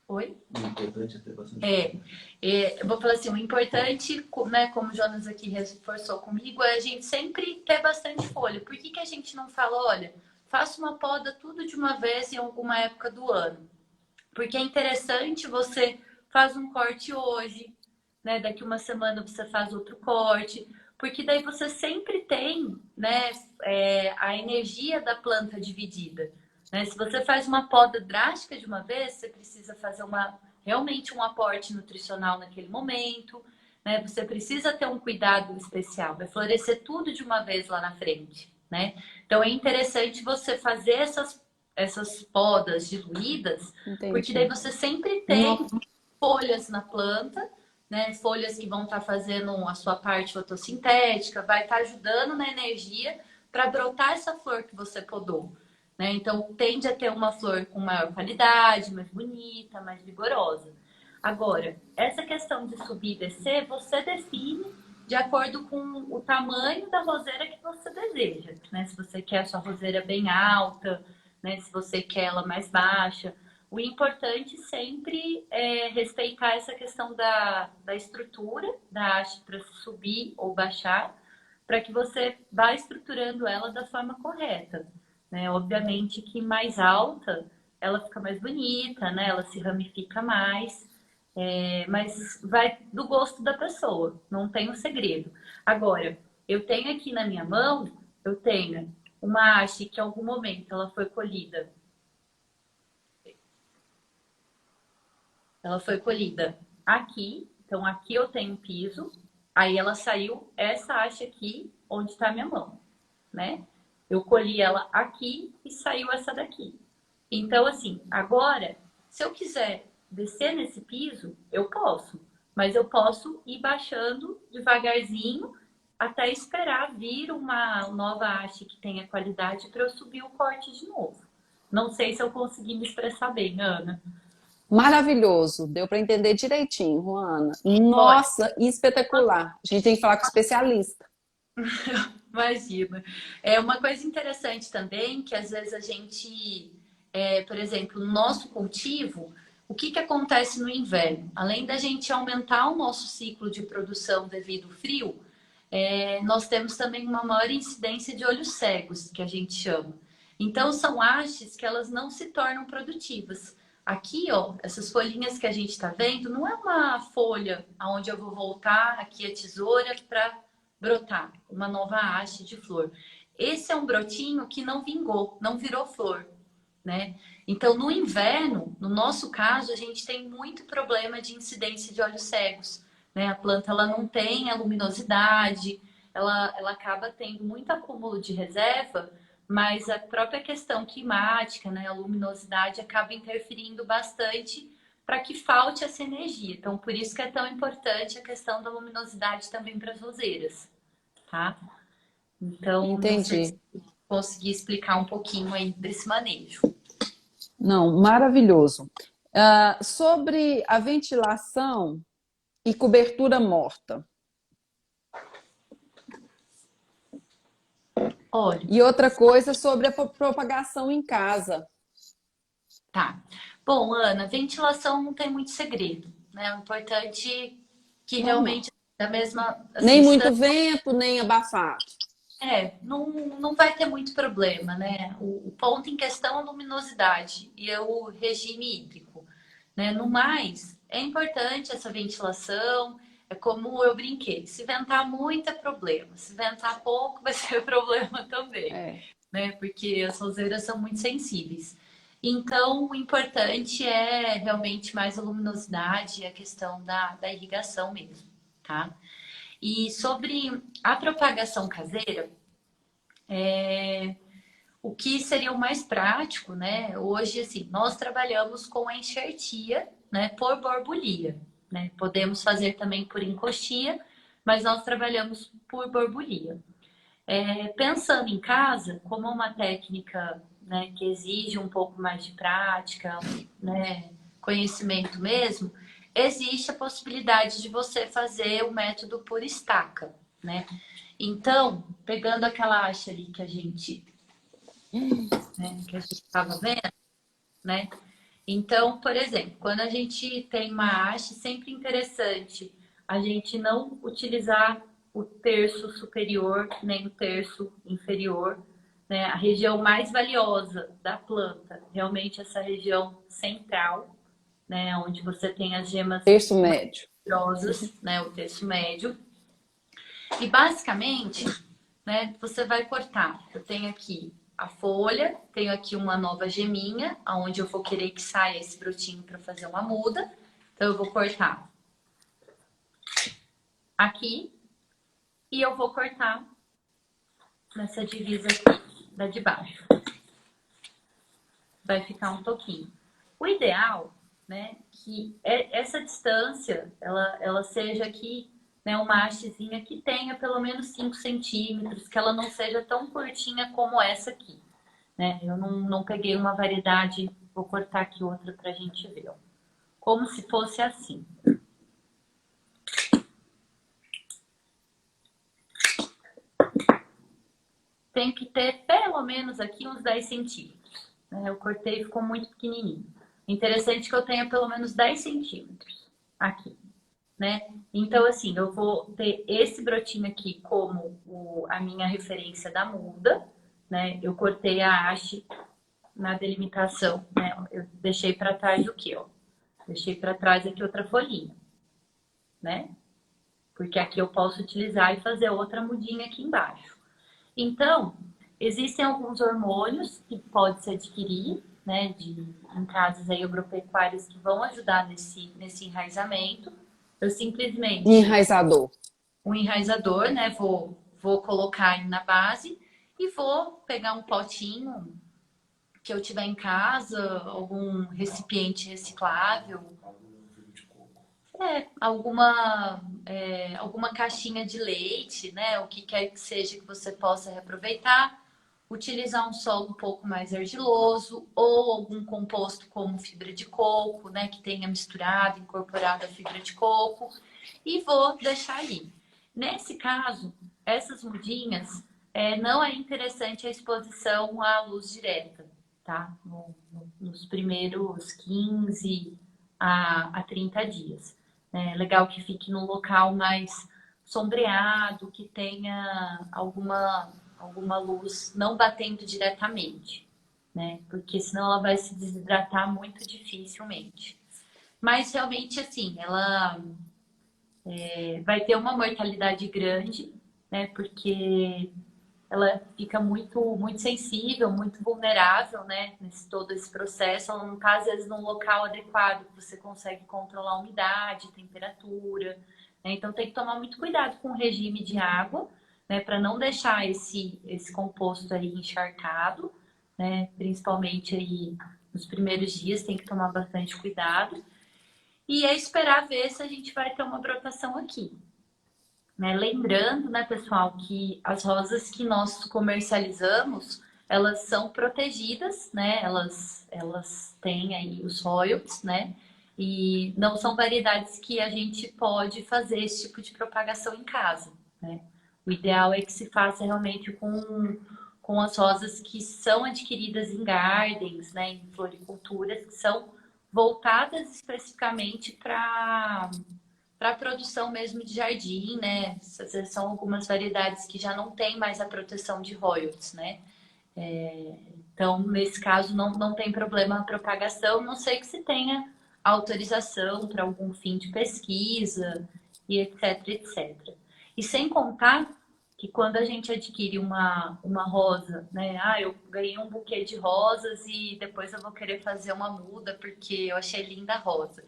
Oi? O importante é ter bastante. Eu vou falar assim, o importante, né, como o Jonas aqui reforçou comigo, é a gente sempre ter bastante folha. Por que a gente não fala, olha, faça uma poda tudo de uma vez em alguma época do ano? Porque é interessante, você faz um corte hoje, né? Daqui uma semana você faz outro corte, porque daí você sempre tem, né, a energia da planta dividida. Né? Se você faz uma poda drástica de uma vez, você precisa fazer realmente um aporte nutricional naquele momento, né? Você precisa ter um cuidado especial, vai florescer tudo de uma vez lá na frente, né? Então é interessante você fazer essas podas diluídas, Entendi. porque daí você sempre tem folhas na planta, né? Folhas que vão estar fazendo a sua parte fotossintética, vai estar ajudando na energia para brotar essa flor que você podou. Né? Então, tende a ter uma flor com maior qualidade, mais bonita, mais vigorosa. Agora, essa questão de subir e descer, você define de acordo com o tamanho da roseira que você deseja. Né? Se você quer a sua roseira bem alta, né? Se você quer ela mais baixa. O importante sempre é respeitar essa questão da estrutura da haste para subir ou baixar, para que você vá estruturando ela da forma correta. Né? Obviamente que mais alta ela fica mais bonita, né? Ela se ramifica mais, mas vai do gosto da pessoa, não tem um segredo. Agora, eu tenho aqui na minha mão, eu tenho uma haste que em algum momento ela foi colhida. Ela foi colhida aqui, então aqui eu tenho um piso, aí ela saiu essa haste aqui, onde está a minha mão, né? Eu colhi ela aqui e saiu essa daqui. Então, assim, agora, se eu quiser descer nesse piso, eu posso. Mas eu posso ir baixando devagarzinho até esperar vir uma nova haste que tenha qualidade para eu subir o corte de novo. Não sei se eu consegui me expressar bem, Ana. Maravilhoso, deu para entender direitinho, Juana. Olha, Nossa, espetacular. A gente tem que falar com o especialista. imagina. É uma coisa interessante também, que às vezes a gente, por exemplo, no nosso cultivo, o que acontece no inverno? Além da gente aumentar o nosso ciclo de produção devido ao frio, nós temos também uma maior incidência de olhos cegos, que a gente chama. Então, são hastes que elas não se tornam produtivas. Aqui, ó, essas folhinhas que a gente está vendo, não é uma folha onde eu vou voltar aqui a tesoura para brotar uma nova haste de flor. Esse é um brotinho que não vingou, não virou flor, né? Então, no inverno, no nosso caso, a gente tem muito problema de incidência de olhos cegos, né? A planta ela não tem a luminosidade, ela acaba tendo muito acúmulo de reserva, mas a própria questão climática, né? A luminosidade acaba interferindo bastante para que falte essa energia. Então, por isso que é tão importante a questão da luminosidade também para as roseiras, tá? Então, não sei Entendi. se consegui explicar um pouquinho aí desse manejo. Não, maravilhoso. Sobre a ventilação e cobertura morta. Olha, E outra coisa sobre a propagação em casa. tá. Bom, Ana, ventilação não tem muito segredo, né? O importante é que Normal. realmente da mesma, Nem assim, muito vento, nem abafado. não vai ter muito problema, né? O ponto em questão é a luminosidade e é o regime hídrico, né? No mais, é importante essa ventilação, é como eu brinquei, se ventar muito é problema, se ventar pouco vai ser problema também, É. né? Porque as roseiras são muito sensíveis. Então, o importante é realmente mais a luminosidade e a questão da irrigação mesmo, tá? E sobre a propagação caseira, o que seria o mais prático, né? Hoje, assim, nós trabalhamos com a enxertia, né, por borbulia, né? Podemos fazer também por encoxia, mas nós trabalhamos por borbulia. Pensando em casa, como é uma técnica, né, que exige um pouco mais de prática, né, conhecimento mesmo, existe a possibilidade de você fazer o método por estaca, né? Então, pegando aquela haste ali que a gente estava vendo, né? Então, por exemplo, quando a gente tem uma haste, sempre interessante a gente não utilizar o terço superior nem o terço inferior, né? A região mais valiosa da planta, realmente essa região central, né? Onde você tem as gemas Terço médio. rosas, né? O terço médio. E basicamente, né? Você vai cortar. Eu tenho aqui a folha, tenho aqui uma nova geminha, aonde eu vou querer que saia esse brotinho para fazer uma muda. Então, eu vou cortar aqui e eu vou cortar nessa divisa aqui, da de baixo. Vai ficar um toquinho. O ideal, né, que essa distância, ela seja aqui, né, uma hastezinha que tenha pelo menos 5 centímetros, que ela não seja tão curtinha como essa aqui, né? Eu não peguei uma variedade, vou cortar aqui outra pra gente ver, ó. Como se fosse assim. Tem que ter pelo menos aqui uns 10 centímetros. Né? Eu cortei e ficou muito pequenininho. Interessante que eu tenha pelo menos 10 centímetros aqui, né? Então, assim, eu vou ter esse brotinho aqui como a minha referência da muda, né? Eu cortei a haste na delimitação, né? Eu deixei para trás o quê, ó? Deixei para trás aqui outra folhinha, né? Porque aqui eu posso utilizar e fazer outra mudinha aqui embaixo. Então, existem alguns hormônios que pode se adquirir, né, em casos aí agropecuários que vão ajudar nesse enraizamento. Eu simplesmente... Enraizador. Um enraizador, né, vou colocar aí na base e vou pegar um potinho que eu tiver em casa, algum recipiente reciclável, alguma caixinha de leite, né? O que quer que seja que você possa reaproveitar. Utilizar um solo um pouco mais argiloso ou algum composto como fibra de coco, né? Que tenha misturado, incorporado a fibra de coco. E vou deixar ali. Nesse caso, essas mudinhas, não é interessante a exposição à luz direta, tá? Nos primeiros 15 a 30 dias. É legal que fique num local mais sombreado, que tenha alguma luz não batendo diretamente, né? Porque senão ela vai se desidratar muito dificilmente. Mas realmente, assim, ela vai ter uma mortalidade grande, né? Porque ela fica muito sensível, muito vulnerável, né? Todo esse processo. Ela não está, às vezes, num local adequado, que você consegue controlar a umidade, temperatura. Né? Então, tem que tomar muito cuidado com o regime de água, né? Para não deixar esse composto aí encharcado, né? Principalmente aí nos primeiros dias, tem que tomar bastante cuidado. E é esperar ver se a gente vai ter uma brotação aqui. Né? Lembrando, né, pessoal, que as rosas que nós comercializamos, elas são protegidas, né? Elas têm aí os royalties, né? E não são variedades que a gente pode fazer esse tipo de propagação em casa, né? O ideal é que se faça realmente com as rosas que são adquiridas em gardens, né? Em floriculturas, que são voltadas especificamente para a produção mesmo de jardim, né? São algumas variedades que já não tem mais a proteção de royalties, né? Então, nesse caso, não tem problema a propagação, não sei que se tenha autorização para algum fim de pesquisa e etc, etc. E sem contar que quando a gente adquire uma rosa, né? Ah, eu ganhei um buquê de rosas e depois eu vou querer fazer uma muda porque eu achei linda a rosa.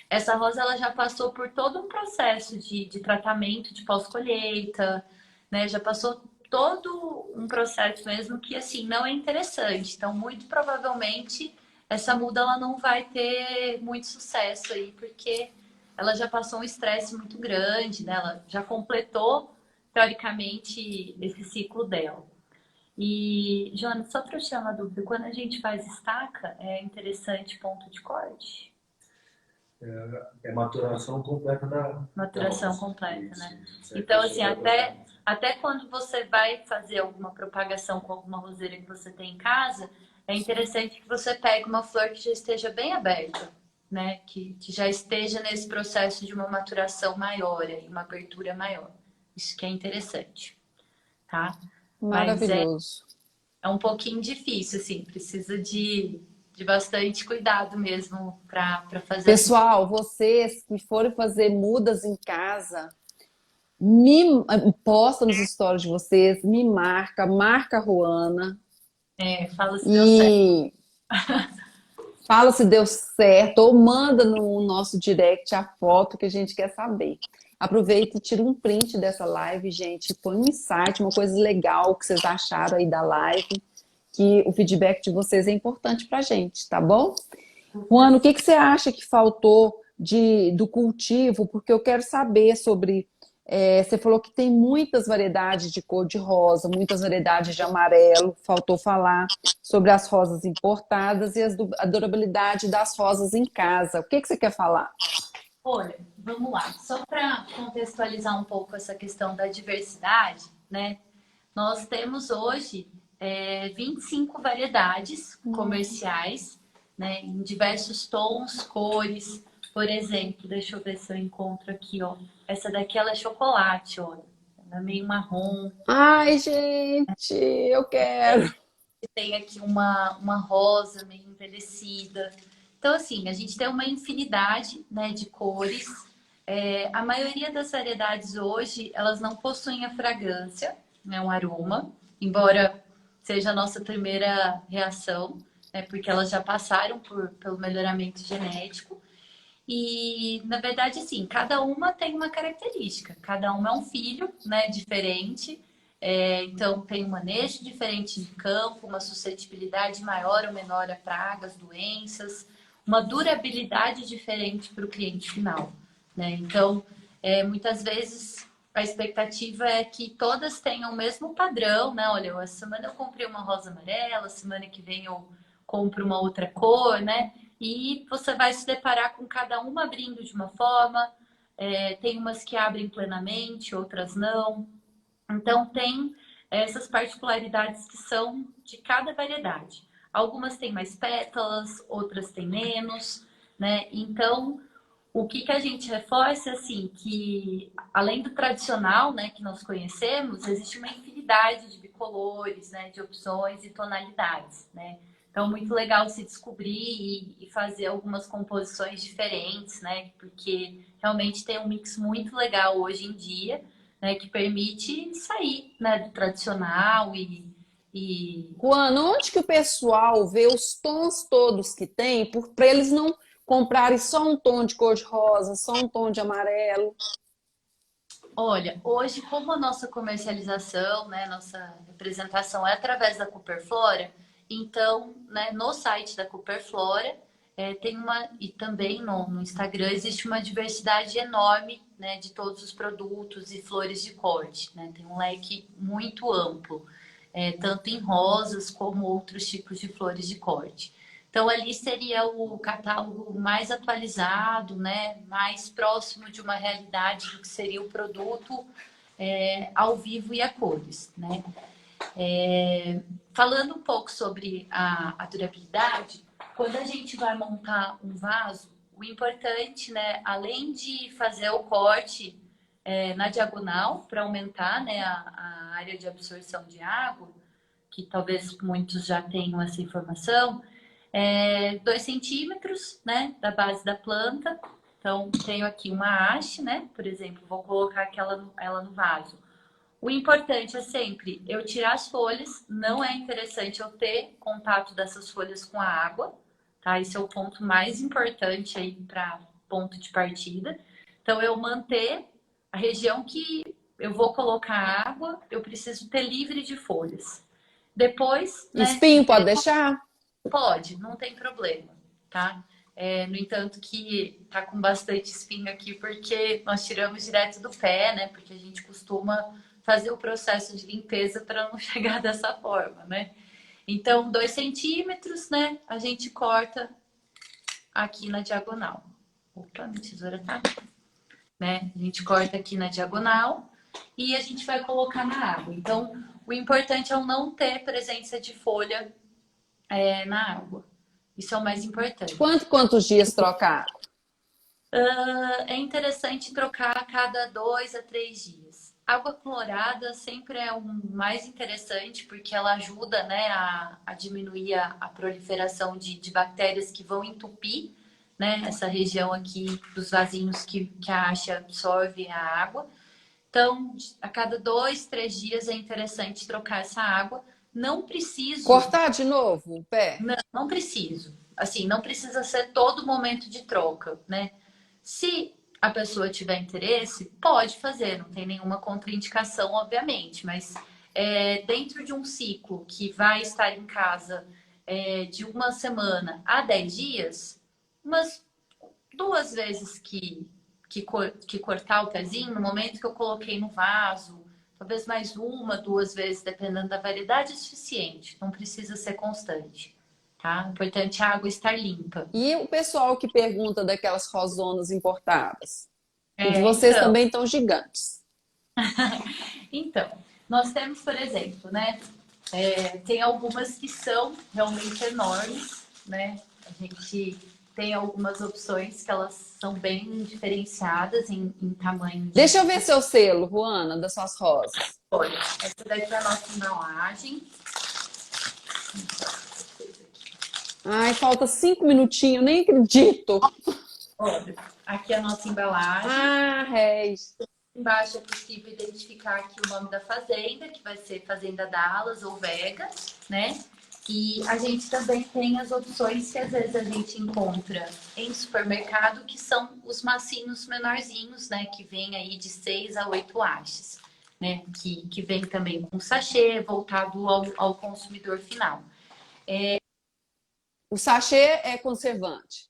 Essa rosa ela já passou por todo um processo de tratamento de pós-colheita, né? Já passou todo um processo mesmo que assim não é interessante. Então, muito provavelmente essa muda ela não vai ter muito sucesso aí, porque ela já passou um estresse muito grande, né? Ela já completou teoricamente esse ciclo dela. E, Joana, só para eu tirar uma dúvida, quando a gente faz estaca, é interessante ponto de corte? É maturação completa da Maturação rosa. completa, Isso, né? isso. Então, Isso assim, vai botar. até quando você vai fazer alguma propagação com alguma roseira que você tem em casa, é interessante que você pegue uma flor que já esteja bem aberta, né? Que já esteja nesse processo de uma maturação maior, aí, uma abertura maior. Isso que é interessante, tá? Mas Maravilhoso. é um pouquinho difícil, assim, precisa de bastante cuidado mesmo para fazer essa. Pessoal, vocês que forem fazer mudas em casa, me posta nos stories de vocês, me marca, marca a Ruana Fala se deu certo. e fala se deu certo ou manda no nosso direct a foto que a gente quer saber. Aproveita e tira um print dessa live, gente. Põe um insight, uma coisa legal que vocês acharam aí da live, que o feedback de vocês é importante pra gente, tá bom? Juan, o que que você acha que faltou do cultivo? Porque eu quero saber sobre. Você falou que tem muitas variedades de cor de rosa, muitas variedades de amarelo. Faltou falar sobre as rosas importadas e a durabilidade das rosas em casa. O que que você quer falar? Olha, vamos lá. Só para contextualizar um pouco essa questão da diversidade, né? Nós temos hoje 25 variedades comerciais, né? Em diversos tons, cores. Por exemplo, deixa eu ver se eu encontro aqui, ó. Essa daqui ela é chocolate, olha. Ela é meio marrom. Ai, gente, eu quero. Tem aqui uma rosa meio envelhecida. Então, assim, a gente tem uma infinidade, né, de cores. A maioria das variedades hoje, elas não possuem a fragrância, né, um aroma, embora seja a nossa primeira reação, né, porque elas já passaram pelo melhoramento genético. E, na verdade, assim, cada uma tem uma característica, cada uma é um filho, né, diferente. Então, tem um manejo diferente de campo, uma suscetibilidade maior ou menor a pragas, doenças, uma durabilidade diferente para o cliente final, né? Então, muitas vezes a expectativa é que todas tenham o mesmo padrão, né? Olha, essa semana eu comprei uma rosa amarela, semana que vem eu compro uma outra cor, né? E você vai se deparar com cada uma abrindo de uma forma. Tem umas que abrem plenamente, outras não. Então, tem essas particularidades que são de cada variedade. Algumas têm mais pétalas, outras têm menos, né? Então, o que a gente reforça é assim, que além do tradicional, né, que nós conhecemos, existe uma infinidade de bicolores, né, de opções e tonalidades, né? Então, muito legal se descobrir e fazer algumas composições diferentes, né? Porque realmente tem um mix muito legal hoje em dia, né, que permite sair, né, do tradicional e Juan, onde que o pessoal vê os tons todos que tem, para eles não comprarem só um tom de cor de rosa, só um tom de amarelo? olha, hoje, como a nossa comercialização, né, nossa representação é através da Cooperflora, então, né, no site da Cooperflora tem e também no Instagram existe uma diversidade enorme, né, de todos os produtos e flores de corte, né? Tem um leque muito amplo, tanto em rosas como outros tipos de flores de corte. Então, ali seria o catálogo mais atualizado, né? Mais próximo de uma realidade do que seria o produto ao vivo e a cores, né? Falando um pouco sobre a durabilidade, quando a gente vai montar um vaso, o importante, né, além de fazer o corte na diagonal para aumentar, né, a área de absorção de água, que talvez muitos já tenham essa informação, 2 centímetros, né, da base da planta. Então, tenho aqui uma haste, né, por exemplo, vou colocar ela no vaso. O importante é sempre eu tirar as folhas, não é interessante eu ter contato dessas folhas com a água, tá? Esse é o ponto mais importante aí para ponto de partida. Então, eu manter a região que eu vou colocar água, eu preciso ter livre de folhas. Depois, né, Espinho pode deixar? pode, não tem problema, tá? No entanto, que tá com bastante espinho aqui, porque nós tiramos direto do pé, né? Porque a gente costuma fazer o processo de limpeza para não chegar dessa forma, né? Então, 2 centímetros, né? A gente corta aqui na diagonal. Opa, minha tesoura tá aqui, né? A gente corta aqui na diagonal e a gente vai colocar na água. Então, o importante é eu não ter presença de folha na água. Isso é o mais importante. Quantos dias trocar? É interessante trocar a cada 2 a 3 dias. Água clorada sempre é o mais interessante porque ela ajuda, né, a diminuir a proliferação de bactérias que vão entupir, né, essa região aqui dos vasinhos que a haste absorve a água. Então, a cada 2, 3 dias é interessante trocar essa água. Não preciso. Cortar de novo o pé? Não preciso. Assim, não precisa ser todo momento de troca, né? Se a pessoa tiver interesse, pode fazer, não tem nenhuma contraindicação, obviamente, mas dentro de um ciclo que vai estar em casa de 1 semana a 10 dias, umas 2 vezes que cortar o pezinho, no momento que eu coloquei no vaso, talvez mais 1, 2 vezes, dependendo da variedade, é suficiente, não precisa ser constante. Tá? O importante é a água estar limpa. E o pessoal que pergunta daquelas rosonas importadas? E de vocês Então, também estão gigantes. então, nós temos, por exemplo, né? Tem algumas que são realmente enormes, né? A gente tem algumas opções que elas são bem diferenciadas em tamanho. Deixa eu ver seu selo, Ruana, das suas rosas. Olha, essa daqui é a nossa embalagem. Ai, falta 5 minutinhos, nem acredito. Olha, aqui é a nossa embalagem. Ah, réis. Embaixo é possível identificar aqui o nome da fazenda, que vai ser Fazenda Dallas ou Vega, né? E a gente também tem as opções que às vezes a gente encontra em supermercado, que são os massinhos menorzinhos, né? Que vem aí de 6 a 8 hastes, né? Que vem também com sachê, voltado ao consumidor final. O sachê é conservante.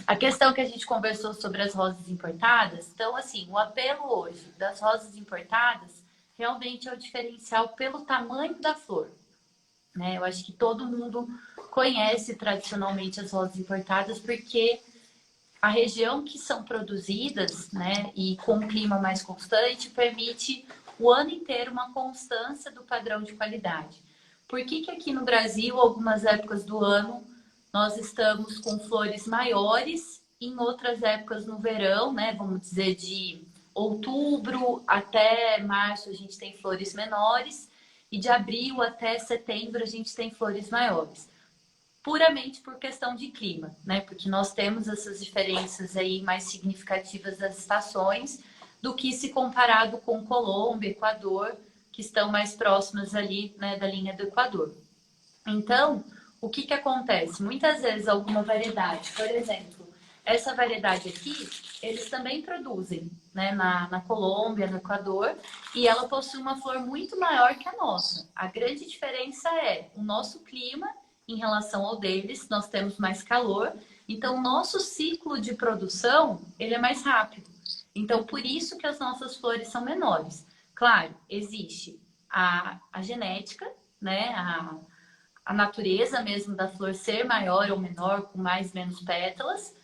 A questão que a gente conversou sobre as rosas importadas, então, assim, o apelo hoje das rosas importadas realmente é o diferencial pelo tamanho da flor, né? Eu acho que todo mundo conhece tradicionalmente as rosas importadas porque a região que são produzidas, né, e com um clima mais constante, permite o ano inteiro uma constância do padrão de qualidade. Por que aqui no Brasil, algumas épocas do ano, nós estamos com flores maiores, em outras épocas no verão, né, vamos dizer de outubro até março a gente tem flores menores e de abril até setembro a gente tem flores maiores. Puramente por questão de clima, né? Porque nós temos essas diferenças aí mais significativas das estações do que se comparado com Colômbia, Equador, que estão mais próximas ali, né, da linha do Equador. Então, o que acontece? Muitas vezes alguma variedade, por exemplo, essa variedade aqui, eles também produzem, né, na Colômbia, no Equador, e ela possui uma flor muito maior que a nossa. A grande diferença é o nosso clima em relação ao deles, nós temos mais calor, então o nosso ciclo de produção, ele é mais rápido. Então, por isso que as nossas flores são menores. Claro, existe a genética, né, a natureza mesmo da flor ser maior ou menor, com mais ou menos pétalas.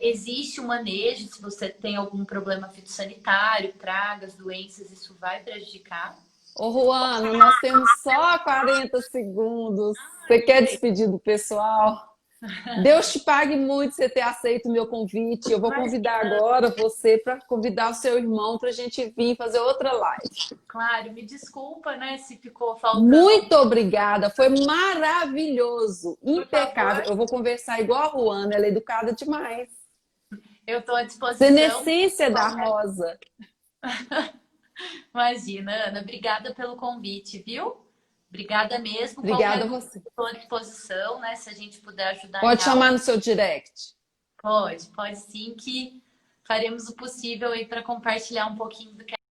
Existe o manejo, se você tem algum problema fitossanitário, pragas, doenças, isso vai prejudicar. Ô, Ruana, nós temos só 40 segundos. Você quer despedir do pessoal? Deus te pague muito você ter aceito o meu convite. Eu vou convidar agora você para convidar o seu irmão para a gente vir fazer outra live. Claro, me desculpa, né, se ficou faltando. Muito obrigada, foi maravilhoso, impecável. Eu vou conversar igual a Ruana, ela é educada demais. Eu estou à disposição. Senescência da Rosa. Imagina, Ana, obrigada pelo convite, viu? Obrigada mesmo. Obrigada a Qualquer você. coisa, estou à disposição, né? Se a gente puder ajudar Pode em chamar algo. no seu direct. Pode sim, que faremos o possível aí para compartilhar um pouquinho do que